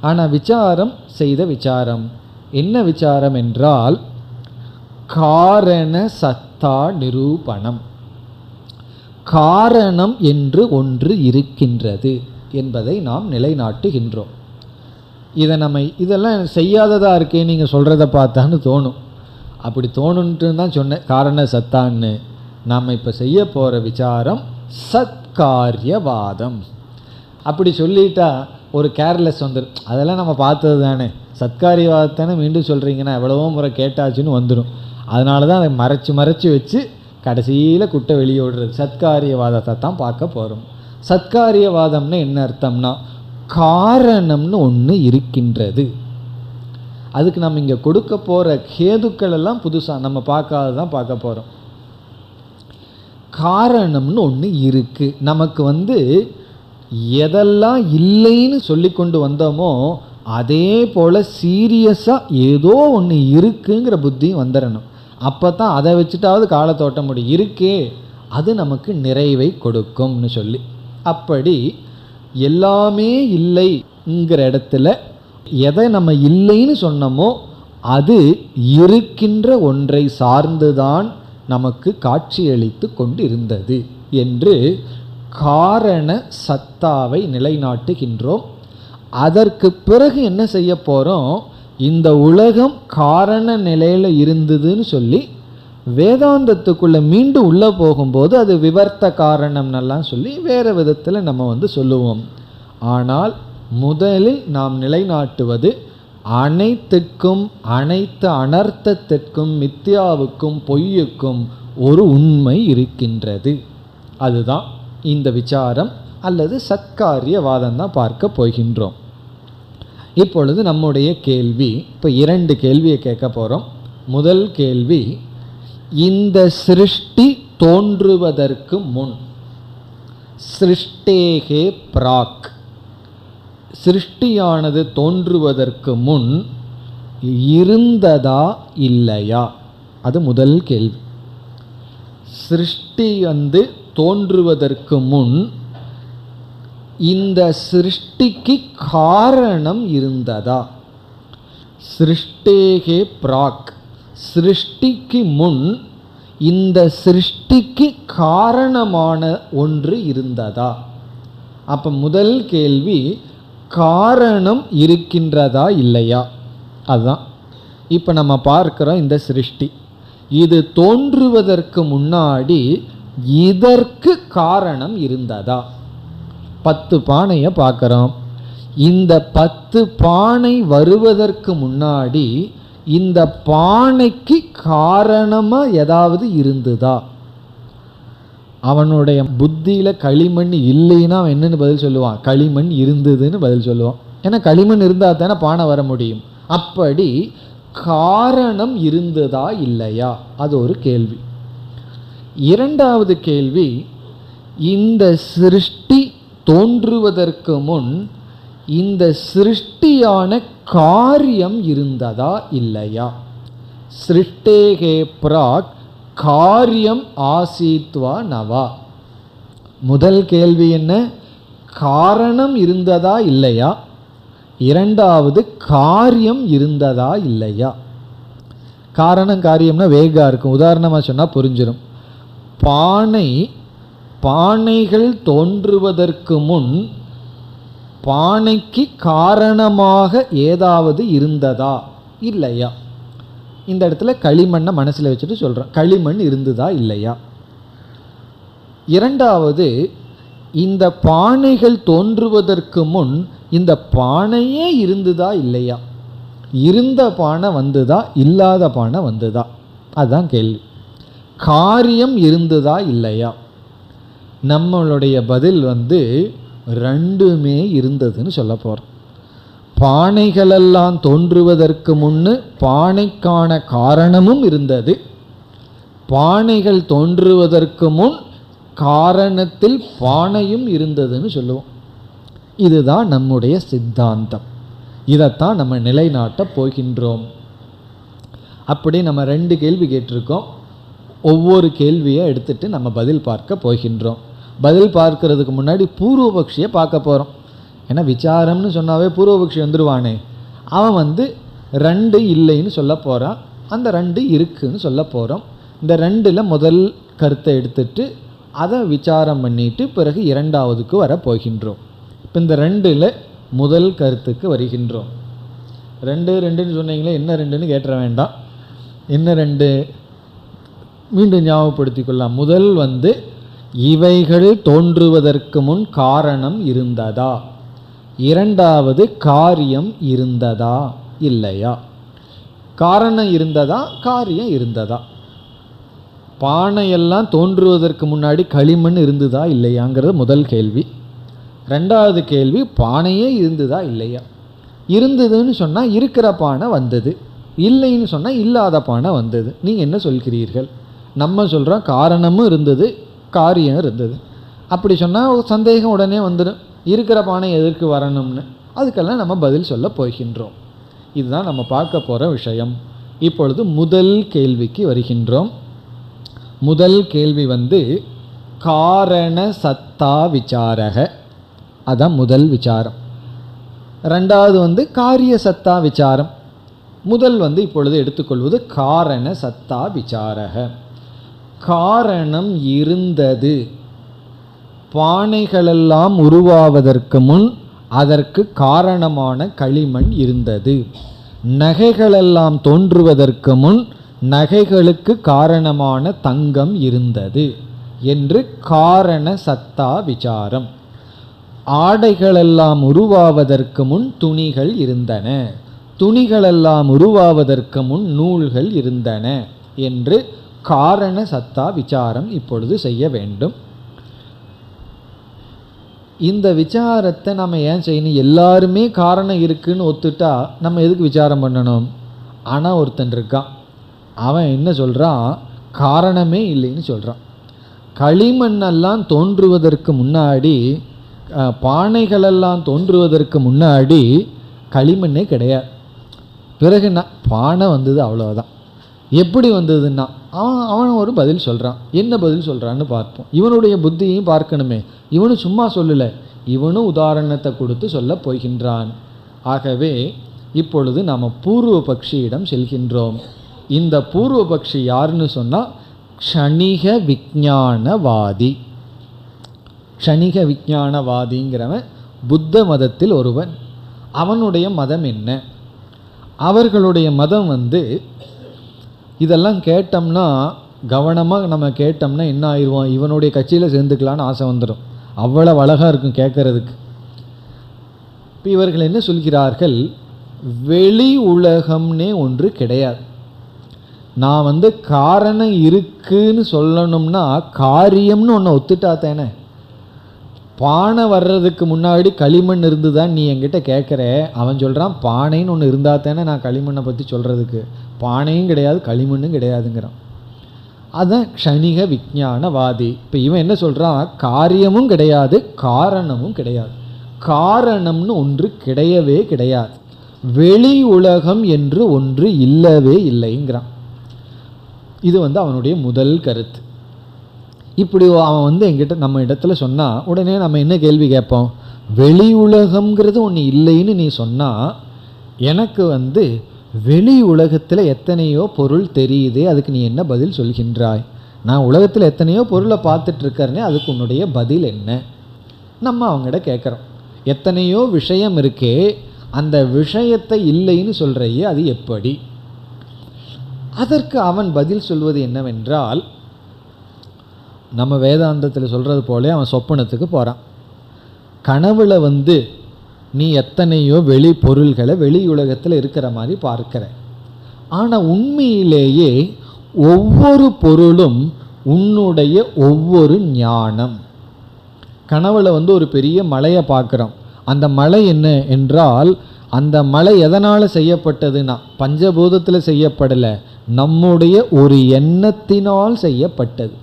ஆனால் விசாரம் செய்த விசாரம் என்ன விசாரம் என்றால் காரண சத்தா நிரூபணம். காரணம் என்று ஒன்று இருக்கின்றது என்பதை நாம் நிலைநாட்டுகின்றோம். இதை நம்ம இதெல்லாம் செய்யாததாக இருக்கே நீங்கள் சொல்கிறத பார்த்தான்னு தோணும். அப்படி தோணுன்ட்டு தான் சொன்னேன் காரண சத்தான்னு. நாம் இப்போ செய்ய போகிற விசாரம் சத்காரியவாதம். அப்படி சொல்லிட்டா ஒரு கேர்லெஸ் வந்துடும். அதெல்லாம் நம்ம பார்த்தது தானே, சத்காரியவாதத்தானே மீண்டும் சொல்கிறீங்கன்னா எவ்வளவோ முறை கேட்டாச்சுன்னு வந்துடும். அதனால தான் அதை மறைச்சி வச்சு கடைசியில் குட்டை வெளியே விடுறது. சத்காரியவாதத்தை தான் பார்க்க போகிறோம். சத்காரியவாதம்னு என்ன அர்த்தம்னா காரணம்னு ஒன்று இருக்கின்றது. அதுக்கு நம்ம இங்கே கொடுக்க போகிற கேதுக்கள் எல்லாம் புதுசாக நம்ம பார்க்காததான் பார்க்க போகிறோம். காரணம்னு ஒன்று இருக்குது. நமக்கு எதெல்லாம் இல்லைன்னு சொல்லி கொண்டு வந்தோமோ அதே போல் சீரியஸாக ஏதோ ஒன்று இருக்குங்கிற புத்தியும் வந்துடணும். அப்போ தான் அதை வச்சுட்டாவது காலத்தை ஓட்ட முடியும். இருக்கே அது நமக்கு நிறைவை கொடுக்கும்னு சொல்லி. அப்படி எல்லாமே இல்லைங்கிற இடத்துல எதை நம்ம இல்லைன்னு சொன்னோமோ அது இருக்கின்ற ஒன்றை சார்ந்துதான் நமக்கு காட்சியளித்து கொண்டு இருந்தது என்று காரண சத்தாவை நிலைநாட்டுகின்றோம். அதற்கு பிறகு என்ன செய்ய போகிறோம், இந்த உலகம் காரண நிலையில் இருந்ததுன்னு சொல்லி வேதாந்தத்துக்குள்ளே மீண்டும் உள்ளே போகும்போது அது விவர்த்த காரணம்னெல்லாம் சொல்லி வேறு விதத்தில் நம்ம சொல்லுவோம். ஆனால் முதலில் நாம் நிலைநாட்டுவது அனைத்துக்கும், அனைத்து அனர்த்தத்திற்கும், மித்யாவுக்கும், பொய்யுக்கும் ஒரு உண்மை இருக்கின்றது. அதுதான் இந்த விசாரம் அல்லது சத்காரியவாதம் தான் பார்க்க போகின்றோம். இப்பொழுது நம்முடைய கேள்வி, இப்போ 2 கேள்வியை கேட்க போகிறோம். முதல் கேள்வி, இந்த சிருஷ்டி தோன்றுவதற்கு முன், சிருஷ்டேகே பிராக், சிருஷ்டியானது தோன்றுவதற்கு முன் இருந்ததா இல்லையா? அது முதல் கேள்வி. சிருஷ்டி தோன்றுவதற்கு முன் இந்த சிருஷ்டிக்கு காரணம் இருந்ததா? சிருஷ்டேகே பிராக், சிருஷ்டிக்கு முன் இந்த சிருஷ்டிக்கு காரணமான ஒன்று இருந்ததா? அப்போ முதல் கேள்வி காரணம் இருக்கின்றதா இல்லையா? அதுதான் இப்போ நம்ம பார்க்கிறோம். இந்த சிருஷ்டி இது தோன்றுவதற்கு முன்னாடி இதற்கு காரணம் இருந்ததா? 10 பானையை பார்க்குறோம். இந்த 10 பானை வருவதற்கு முன்னாடி இந்த பானைக்கு காரணமா ஏதாவது இருந்ததா? அவனுடைய புத்தியில களிமண் இல்லைன்னா அவன் என்னன்னு பதில் சொல்லுவான்? களிமண் இருந்ததுன்னு பதில் சொல்லுவான். ஏன்னா களிமண் இருந்தா தானே பானை வர முடியும். அப்படி காரணம் இருந்ததா இல்லையா? அது ஒரு கேள்வி. இரண்டாவது கேள்வி, இந்த சிருஷ்டி தோன்றுவதற்கு முன் இந்த சிருஷ்டியான காரியம் இருந்ததா இல்லையா? சிருஷ்டேகே பிராக் காரியம் ஆசீத்வா நவா. முதல் கேள்வி என்ன? காரணம் இருந்ததா இல்லையா? இரண்டாவது காரியம் இருந்ததா இல்லையா? காரணம் காரியம்னா வேகா இருக்கும். உதாரணமாக சொன்னால் புரிஞ்சிடும். பானைகள் தோன்றுவதற்கு முன் பானைக்கு காரணமாக ஏதாவது இருந்ததா இல்லையா? இந்த இடத்துல களிமண்ணை மனசில் வச்சுட்டு சொல்கிறேன், களிமண் இருந்ததா இல்லையா? இரண்டாவது, இந்த பானைகள் தோன்றுவதற்கு முன் இந்த பானையே இருந்ததா இல்லையா? இருந்த பானை வந்துதா இல்லாத பானை வந்துதா? அதுதான் கேள்வி. காரியம் இருந்ததா இல்லையா? நம்மளுடைய பதில் ரெண்டுமே இருந்ததுன்னு சொல்ல போகிறோம். பானைகளெல்லாம் தோன்றுவதற்கு முன்னு பானைக்கான காரணமும் இருந்தது. பானைகள் தோன்றுவதற்கு முன் காரணத்தில் பானையும் இருந்ததுன்னு சொல்லுவோம். இதுதான் நம்முடைய சித்தாந்தம். இதைத்தான் நம்ம நிலைநாட்ட போகின்றோம். அப்படி நம்ம 2 கேள்வி கேட்டிருக்கோம். ஒவ்வொரு கேள்வியை எடுத்துட்டு நம்ம பதில் பார்க்க போகின்றோம். பதில் பார்க்கறதுக்கு முன்னாடி பூர்வபக்ஷியை பார்க்க போகிறோம். ஏன்னா விசாரம்னு சொன்னாவே பூர்வபக்ஷி வந்துடுவானே, அவன் 2 இல்லைன்னு சொல்ல போகிறான், அந்த 2 இருக்குன்னு சொல்ல போகிறோம். இந்த 2ல் முதல் கருத்தை எடுத்துட்டு அதை விசாரம் பண்ணிட்டு பிறகு இரண்டாவதுக்கு வர போகின்றோம். இப்போ இந்த 2ல் முதல் கருத்துக்கு வருகின்றோம். 2ன்னு சொன்னீங்களே, என்ன 2ன்னு கேட்டுற வேண்டாம். என்ன 2 மீண்டும் ஞாபகப்படுத்திக் கொள்ளலாம். முதல் இவைகள் தோன்றுவதற்கு முன் காரணம் இருந்ததா? இரண்டாவது, காரியம் இருந்ததா இல்லையா? காரணம் இருந்ததா, காரியம் இருந்ததா? பானையெல்லாம் தோன்றுவதற்கு முன்னாடி களிமண் இருந்ததா இல்லையாங்கிறது முதல் கேள்வி. ரெண்டாவது கேள்வி, பானையே இருந்ததா இல்லையா? இருந்ததுன்னு சொன்னால் இருக்கிற பானை வந்தது, இல்லைன்னு சொன்னால் இல்லாத பானை வந்தது. நீங்கள் என்ன சொல்கிறீர்கள்? நம்ம சொல்கிறோம் காரணமும் இருந்தது, காரியம் இருந்தது. அப்படி சொன்னால் சந்தேகம் உடனே வந்துடும், இருக்கிற பானை எதற்கு வரணும்னு. அதுக்கெல்லாம் நம்ம பதில் சொல்ல போகின்றோம். இதுதான் நம்ம பார்க்க போகிற விஷயம். இப்பொழுது முதல் கேள்விக்கு வருகின்றோம். முதல் கேள்வி காரண சத்தா விசாரக, அதான் முதல் விசாரம். ரெண்டாவது காரிய சத்தா விசாரம். முதல் இப்பொழுது எடுத்துக்கொள்வது காரண சத்தா விசாரக. காரணம் இருந்தது. பானைகளெல்லாம் உருவாவதற்கு முன் அதற்கு காரணமான களிமண் இருந்தது. நகைகளெல்லாம் தோன்றுவதற்கு முன் நகைகளுக்கு காரணமான தங்கம் இருந்தது என்று காரண சத்தா விசாரம். ஆடைகளெல்லாம் உருவாவதற்கு முன் துணிகள் இருந்தன, துணிகளெல்லாம் உருவாவதற்கு முன் நூல்கள் இருந்தன என்று காரண சத்தா விசாரம் இப்பொழுது செய்ய வேண்டும். இந்த விசாரத்தை நம்ம ஏன் செய்யணும்? எல்லாருமே காரணம் இருக்குன்னு ஒத்துட்டா நம்ம எதுக்கு விசாரம் பண்ணணும்? ஆனால் ஒருத்தன் இருக்கான், அவன் என்ன சொல்கிறான்? காரணமே இல்லைன்னு சொல்கிறான். களிமண்ணெல்லாம் தோன்றுவதற்கு முன்னாடி, பானைகளெல்லாம் தோன்றுவதற்கு முன்னாடி களிமண்ணே கிடையாது. பிறகு பானை வந்தது, அவ்வளோதான். எப்படி வந்ததுன்னா அவன் ஒரு பதில் சொல்கிறான். என்ன பதில் சொல்கிறான்னு பார்ப்போம். இவனுடைய புத்தியையும் பார்க்கணுமே. இவனு சும்மா சொல்லலை, இவனும் உதாரணத்தை கொடுத்து சொல்ல போகின்றான். ஆகவே இப்பொழுது நாம் பூர்வ பக்ஷியிடம் செல்கின்றோம். இந்த பூர்வ பக்ஷி யாருன்னு சொன்னால் க்ஷணிக விஞ்ஞானவாதி. க்ஷணிக விஞ்ஞானவாதிங்கிறவன் புத்த மதத்தில் ஒருவன். அவனுடைய மதம் என்ன? அவர்களுடைய மதம் இதெல்லாம் கேட்டோம்னா, கவனமாக நம்ம கேட்டோம்னா என்ன ஆயிடுவோம்? இவனுடைய கட்சியில் சேர்ந்துக்கலான்னு ஆசை வந்துடும். அவ்வளோ அழகாக இருக்கும் கேட்கறதுக்கு. இப்போ இவர்கள் என்ன சொல்கிறார்கள், வெளி உலகம்னே ஒன்று கிடையாது. நான் காரணம் இருக்குன்னு சொல்லணும்னா காரியம்னு ஒன்று ஒத்துட்டா தானே. பானை வர்றதுக்கு முன்னாடி களிமண் இருந்துதான் நீ என்கிட்ட கேட்குற. அவன் சொல்கிறான் பானைன்னு ஒன்று இருந்தா தானே நான் களிமண்ணை பற்றி சொல்கிறதுக்கு. பானையும் கிடையாது களிமண்ணும் கிடையாதுங்கிறான். அதான் க்ஷணிக விஞ்ஞானவாதி. இப்போ இவன் என்ன சொல்கிறான், காரியமும் கிடையாது காரணமும் கிடையாது, காரணம்னு ஒன்று கிடையவே கிடையாது, வெளி உலகம் என்று ஒன்று இல்லவே இல்லைங்கிறான். இது அவனுடைய முதல் கருத்து. இப்படி அவன் என்கிட்ட நம்ம இடத்துல சொன்னால் உடனே நம்ம என்ன கேள்வி கேட்போம், வெளி உலகம்ங்கிறது ஒன்று இல்லைன்னு நீ சொன்னால் எனக்கு வெளி உலகத்தில் எத்தனையோ பொருள் தெரியுது, அதுக்கு நீ என்ன பதில் சொல்கின்றாய்? நான் உலகத்தில் எத்தனையோ பொருளை பார்த்துட்ருக்கறனே, அதுக்கு உன்னுடைய பதில் என்ன? நம்ம அவங்ககிட்ட கேட்குறோம். எத்தனையோ விஷயம் இருக்கே, அந்த விஷயத்தை இல்லைன்னு சொல்கிறையே, அது எப்படி? அதற்கு அவன் பதில் சொல்வது என்னவென்றால், நம்ம வேதாந்தத்தில் சொல்கிறது போல அவன் சொப்பனத்துக்கு போகிறான். கனவுல நீ எத்தனையோ வெளி பொருள்களை வெளி உலகத்தில் இருக்கிற மாதிரி பார்க்கிற. ஆனால் உண்மையிலேயே ஒவ்வொரு பொருளும் உன்னுடைய ஒவ்வொரு ஞானம். கனவுல ஒரு பெரிய மலையை பார்க்குறோம். அந்த மலை என்ன என்றால், அந்த மலை எதனால் செய்யப்பட்டதுன்னா பஞ்சபூதத்தில் செய்யப்படலை, நம்முடைய ஒரு எண்ணத்தினால் செய்யப்பட்டது.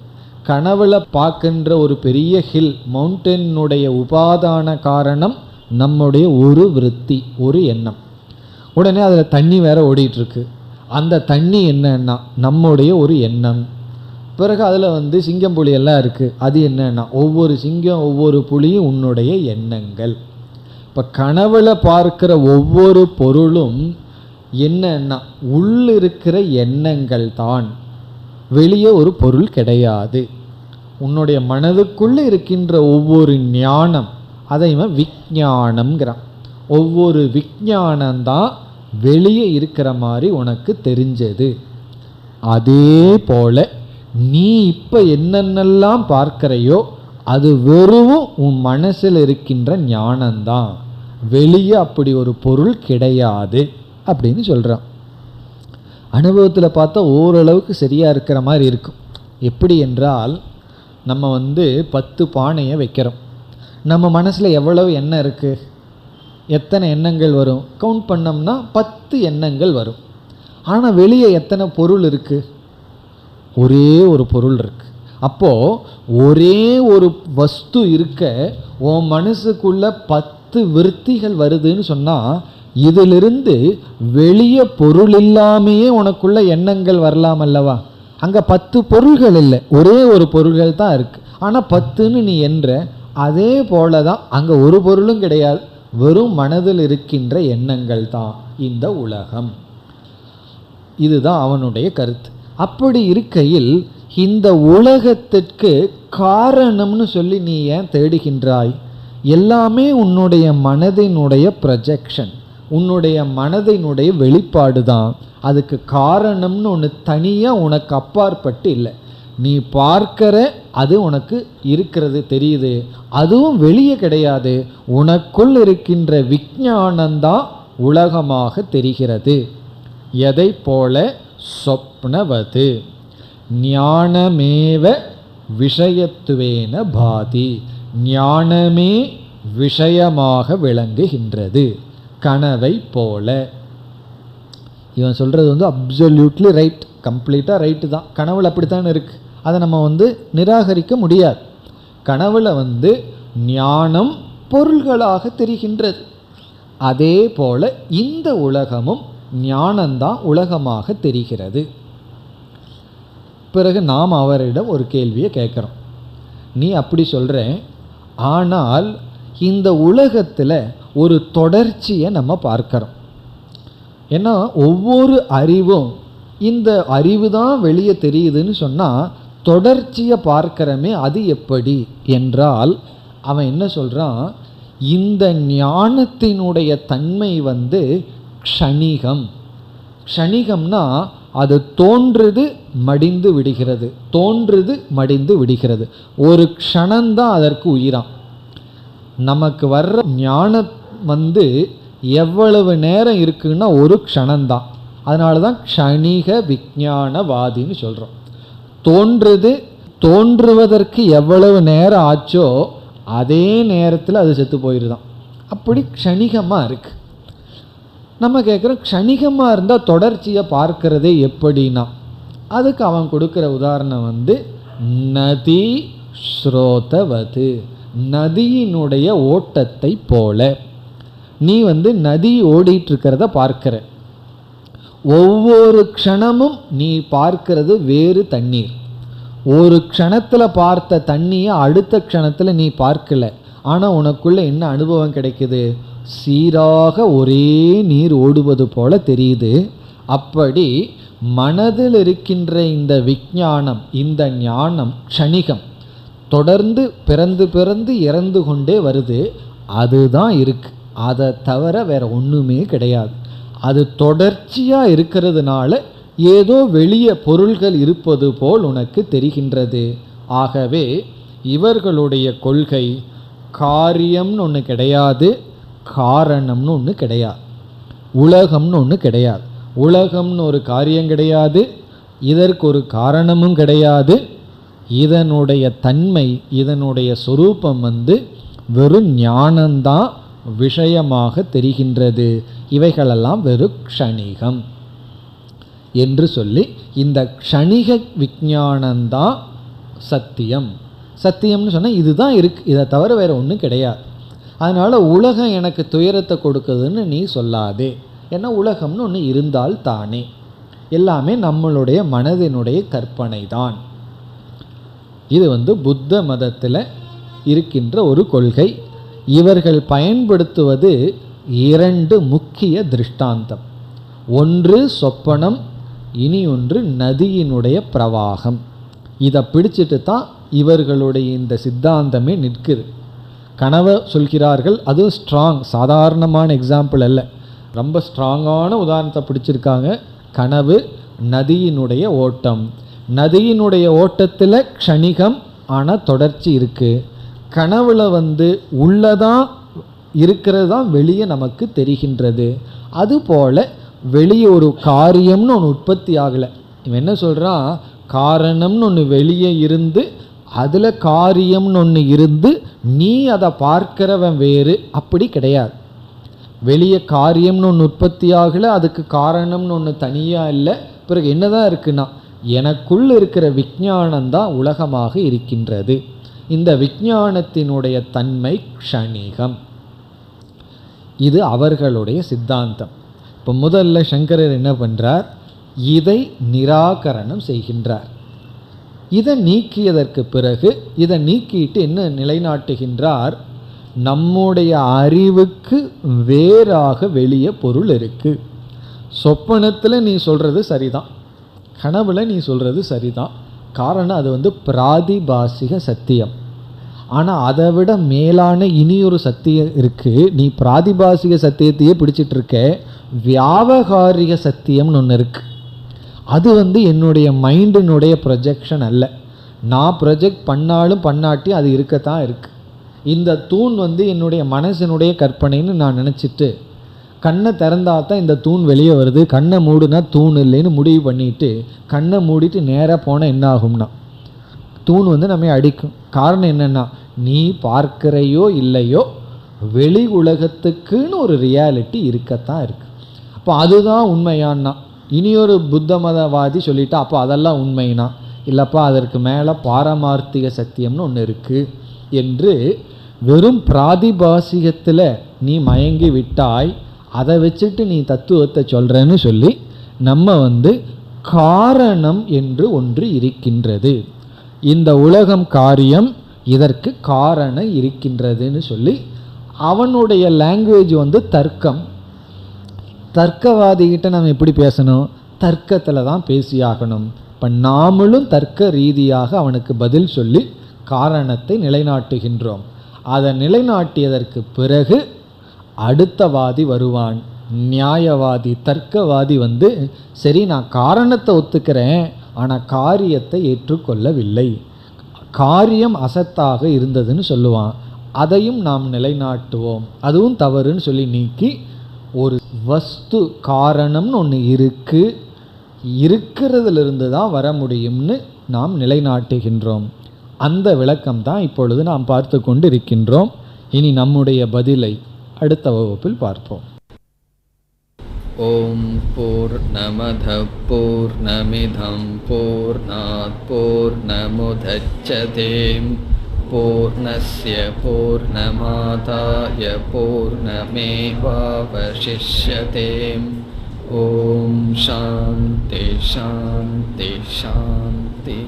கனவுல பார்க்கின்ற ஒரு பெரிய ஹில் மவுண்டனுடைய உபாதான காரணம் நம்முடைய ஒரு விருத்தி, ஒரு எண்ணம். உடனே அதில் தண்ணி வேற ஓடிட்டுருக்கு. அந்த தண்ணி என்னன்னா நம்முடைய ஒரு எண்ணம். பிறகு அதில் சிங்கம் புலி எல்லாம் இருக்குது. அது என்னன்னா ஒவ்வொரு சிங்கம் ஒவ்வொரு புலியும் உன்னுடைய எண்ணங்கள். இப்போ கனவுல பார்க்கிற ஒவ்வொரு பொருளும் என்னன்னா உள்ளிருக்கிற எண்ணங்கள் தான், வெளியே ஒரு பொருள் கிடையாது. உன்னுடைய மனதுக்குள்ளே இருக்கின்ற ஒவ்வொரு ஞானம், அதை இவன் விஞ்ஞானம்ங்கிறான். ஒவ்வொரு விஞ்ஞானம்தான் வெளியே இருக்கிற மாதிரி உனக்கு தெரிஞ்சது. அதே போல நீ இப்போ என்னென்னலாம் பார்க்கிறையோ அது வெறும் உன் மனசில் இருக்கின்ற ஞானம்தான், வெளியே அப்படி ஒரு பொருள் கிடையாது அப்படின்னு சொல்கிறான். அனுபவத்தில் பார்த்தா ஓரளவுக்கு சரியாக இருக்கிற மாதிரி இருக்கும். எப்படி என்றால், நம்ம 10 பானையை வைக்கிறோம். நம்ம மனசில் எவ்வளவு எண்ணம் இருக்குது, எத்தனை எண்ணங்கள் வரும்? கவுண்ட் பண்ணோம்னா 10 எண்ணங்கள் வரும். ஆனால் வெளியே எத்தனை பொருள் இருக்குது? ஒரே ஒரு பொருள் இருக்குது. அப்போது ஒரே ஒரு வஸ்து இருக்க உன் மனசுக்குள்ள 10 விருத்திகள் வருதுன்னு சொன்னால், இதிலிருந்து வெளியே பொருள் இல்லாமையே உனக்குள்ள எண்ணங்கள் வரலாம் அல்லவா? அங்கே 10 பொருள்கள் இல்லை, ஒரே ஒரு பொருள்கள் தான் இருக்குது. ஆனால் 10ன்னு நீ என்ற, அதே போல தான் அங்கே ஒரு பொருளும் கிடையாது, வெறும் மனதில் இருக்கின்ற எண்ணங்கள் தான் இந்த உலகம். இதுதான் அவனுடைய கருத்து. அப்படி இருக்கையில் இந்த உலகத்திற்கு காரணம்னு சொல்லி நீ ஏன் தேடுகின்றாய்? எல்லாமே உன்னுடைய மனதினுடைய ப்ரொஜெக்ஷன், உன்னுடைய மனதினுடைய வெளிப்பாடு தான். அதுக்கு காரணம்னு ஒன்று தனியாக உனக்கு அப்பாற்பட்டு இல்லை. நீ பார்க்கிற அது உனக்கு இருக்கிறது தெரியுது, அதுவும் வெளியே கிடையாது. உனக்குள் இருக்கின்ற விஞ்ஞானம்தான் உலகமாக தெரிகிறது. எதை போல? சொப்னவது ஞானமேவ விஷயத்துவேன பாதி. ஞானமே விஷயமாக விளங்குகின்றது, கனவை போல. இவன் சொல்கிறது அப்சல்யூட்லி ரைட், கம்ப்ளீட்டாக ரைட்டு தான். கனவுல அப்படித்தான் இருக்குது, அதை நம்ம நிராகரிக்க முடியாது. கனவுல ஞானம் பொருள்களாக தெரிகின்றது. அதே போல இந்த உலகமும் ஞானம்தான் உலகமாக தெரிகிறது. பிறகு நாம் அவரிடம் ஒரு கேள்வியை கேட்குறோம். நீ அப்படி சொல்கிற, ஆனால் இந்த உலகத்தில் ஒரு தொடர்ச்சியை நம்ம பார்க்குறோம். ஏன்னா ஒவ்வொரு அறிவும், இந்த அறிவு தான் வெளியே தெரியுதுன்னு சொன்னால் தொடர்ச்சியை பார்க்கிறமே, அது எப்படி என்றால் அவன் என்ன சொல்கிறான், இந்த ஞானத்தினுடைய தன்மை க்ஷணிகம். க்ஷணிகம்னா அது தோன்றுது மடிந்து விடுகிறது, தோன்றுது மடிந்து விடுகிறது. ஒரு க்ஷணந்தான் அதற்கு உயிராம். நமக்கு வர்ற ஞான வந்து எவ்வளவு நேரம் இருக்குன்னா ஒரு க்ஷணம்தான். அதனால தான் க்ஷணிக விஞ்ஞானவாதின்னு சொல்கிறோம். தோன்றுவதற்கு எவ்வளவு நேரம் ஆச்சோ அதே நேரத்தில் அது செத்து போயிடுதான். அப்படி க்ஷணிகமாக இருக்குது. நம்ம கேட்குறோம், க்ஷணிகமாக இருந்தால் தொடர்ச்சியை பார்க்கறதே எப்படின்னா, அதுக்கு அவன் கொடுக்குற உதாரணம் வந்து நதி ஸ்ரோதவது, நதியினுடைய ஓட்டத்தை போல. நீ வந்து நதி ஓடிட்டு இருக்கிறத பார்க்கிற, ஒவ்வொரு க்ஷணமும் நீ பார்க்கிறது வேறு தண்ணீர். ஒரு க்ஷணத்தில் பார்த்த தண்ணியை அடுத்த க்ஷணத்தில் நீ பார்க்கல, ஆனால் உனக்குள்ள என்ன அனுபவம் கிடைக்குது? சீராக ஒரே நீர் ஓடுவது போல தெரியுது. அப்படி மனதில் இருக்கின்ற இந்த விஞ்ஞானம், இந்த ஞானம் க்ஷணிகம், தொடர்ந்து பிறந்து பிறந்து இறந்து கொண்டே வருது. அதுதான் இருக்கு, அதை தவிர வேற ஒன்றுமே கிடையாது. அது தொடர்ச்சியாக இருக்கிறதுனால ஏதோ வெளியே பொருள்கள் இருப்பது போல் உனக்கு தெரிகின்றது. ஆகவே இவர்களுடைய கொள்கை காரியம்னு ஒன்று கிடையாது, காரணம்னு ஒன்று கிடையாது, உலகம்னு ஒன்று கிடையாது. உலகம்னு ஒரு காரியம் கிடையாது, இதற்கு ஒரு காரணமும் கிடையாது. இதனுடைய தன்மை, இதனுடைய சொரூபம் வந்து வெறும் ஞானம்தான் விஷயமாக தெரிகின்றது. இவைகளெல்லாம் வெறும் க்ஷணிகம் என்று சொல்லி, இந்த க்ஷணிக விஞ்ஞானம்தான் சத்தியம். சத்தியம்னு சொன்னால் இதுதான் இருக்குது, இதை தவிர வேறு ஒன்றும் கிடையாது. அதனால் உலகம் எனக்கு துயரத்தை கொடுக்குதுன்னு நீ சொல்லாதே. ஏன்னா உலகம்னு ஒன்று இருந்தால் தானே, எல்லாமே நம்மளுடைய மனதினுடைய கற்பனை தான். இது வந்து புத்த மதத்தில் இருக்கின்ற ஒரு கொள்கை. இவர்கள் பயன்படுத்துவது இரண்டு முக்கிய திருஷ்டாந்தம். ஒன்று சொப்பனம், இனி ஒன்று நதியினுடைய பிரவாகம். இதை பிடிச்சிட்டு தான் இவர்களுடைய இந்த சித்தாந்தமே நிற்குது. கனவை சொல்கிறார்கள், அது ஸ்ட்ராங், சாதாரணமான எக்ஸாம்பிள் அல்ல, ரொம்ப ஸ்ட்ராங்கான உதாரணத்தை பிடிச்சிருக்காங்க. கனவு, நதியினுடைய ஓட்டம். நதியினுடைய ஓட்டத்தில் க்ஷணிகம், ஆனால் தொடர்ச்சி இருக்குது. கனவுல வந்து உள்ளதான் இருக்கிறது தான் வெளியே நமக்கு தெரிகின்றது. அதுபோல் வெளியே ஒரு காரியம்னு ஒன்று உற்பத்தி ஆகலை. இவன் என்ன சொல்கிறான், காரணம்னு ஒன்று வெளியே இருந்து அதில் காரியம்னு ஒன்று இருந்து நீ அதை பார்க்கிறவன் வேறு. அப்படி கிடையாது. வெளியே காரியம்னு ஒன்று உற்பத்தி ஆகலை, அதுக்கு காரணம்னு ஒன்று தனியாக இல்லை. பிறகு என்னதான் இருக்குன்னா, எனக்குள் இருக்கிற விஞ்ஞானம்தான் உலகமாக இருக்கின்றது. இந்த விஞ்ஞானத்தினுடைய தன்மை க்ஷணிகம். இது அவர்களுடைய சித்தாந்தம். இப்போ முதல்ல சங்கரர் என்ன பண்ணுறார், இதை நிராகரணம் செய்கின்றார். இதை நீக்கியதற்கு பிறகு, இதை நீக்கிட்டு என்ன நிலைநாட்டுகின்றார், நம்முடைய அறிவுக்கு வேறாக வெளியே பொருள் இருக்குது. சொப்பனத்தில் நீ சொல்கிறது சரிதான், கனவுல நீ சொல்கிறது சரிதான். காரணம் அது வந்து பிராதிபாசிக சத்தியம். ஆனால் அதை விட மேலான இனியொரு சத்தியம் இருக்குது. நீ பிராதிபாசிக சத்தியத்தையே பிடிச்சிட்டு இருக்க. வியாவகாரிக சத்தியம்னு ஒன்று இருக்குது. அது வந்து என்னுடைய மைண்டினுடைய ப்ரொஜெக்ஷன் அல்ல. நான் ப்ரொஜெக்ட் பண்ணாலும் பண்ணாட்டி அது இருக்கத்தான் இருக்குது. இந்த தூண் வந்து என்னுடைய மனசினுடைய கற்பனைன்னு நான் நினச்சிட்டு கண்ணை திறந்தால் தான் இந்த தூண் வெளியே வருது, கண்ணை மூடுனா தூண் இல்லைன்னு முடிவு பண்ணிவிட்டு கண்ணை மூடிட்டு நேராக போனால் என்ன ஆகும்னா தூண் வந்து நம்ம அடிக்கும். காரணம் என்னென்னா, நீ பார்க்கிறையோ இல்லையோ வெளி உலகத்துக்குன்னு ஒரு ரியாலிட்டி இருக்கத்தான் இருக்குது. அப்போ அதுதான் உண்மையான்னா, இனியொரு புத்த மதவாதி சொல்லிட்டா அப்போ அதெல்லாம் உண்மைனா இல்லைப்பா, அதற்கு மேலே பாரமார்த்திக சத்தியம்னு ஒன்று இருக்குது என்று வெறும் பிராதிபாசிகத்தில் நீ மயங்கி விட்டாய். அதை வச்சுட்டு நீ தத்துவத்தை சொல்கிறேன்னு சொல்லி நம்ம வந்து காரணம் என்று ஒன்று இருக்கின்றது, இந்த உலகம் காரியம், இதற்கு காரணம் இருக்கின்றதுன்னு சொல்லி அவனுடைய லாங்குவேஜ் வந்து தர்க்கம். தர்க்கவாதிகிட்ட நம்ம எப்படி பேசணும், தர்க்கத்தில் தான் பேசியாகணும். இப்போ நாமளும் தர்க்க ரீதியாக அவனுக்கு பதில் சொல்லி காரணத்தை நிலைநாட்டுகின்றோம். அதை நிலைநாட்டியதற்கு பிறகு அடுத்த வாதி வருவான், நியாயவாதி, தர்க்கவாதி வந்து சரி நான் காரணத்தை ஒத்துக்கிறேன், ஆனால் காரியத்தை ஏற்றுக்கொள்ளவில்லை, காரியம் அசத்தாக இருந்ததுன்னு சொல்லுவான். அதையும் நாம் நிலைநாட்டுவோம். அதுவும் தவறுன்னு சொல்லி நீக்கி, ஒரு வஸ்து காரணம்னு ஒன்று இருக்கு, இருக்கிறதுலிருந்து தான் வர முடியும்னு நாம் நிலைநாட்டுகின்றோம். அந்த விளக்கம் தான் இப்பொழுது நாம் பார்த்து கொண்டு இருக்கின்றோம். இனி நம்முடைய பதிலை அடுத்த வகுப்பில் பார்ப்போம். ஓம் பூர்ணமத பூர்ணமிதம் பூர்ணாத் பூர்ணமுதச்யதே பூர்ணஸ்ய பூர்ணமாதாய பூர்ணமேவாவசிஷ்யதே. ஓம் சாந்தி சாந்தி சாந்தி.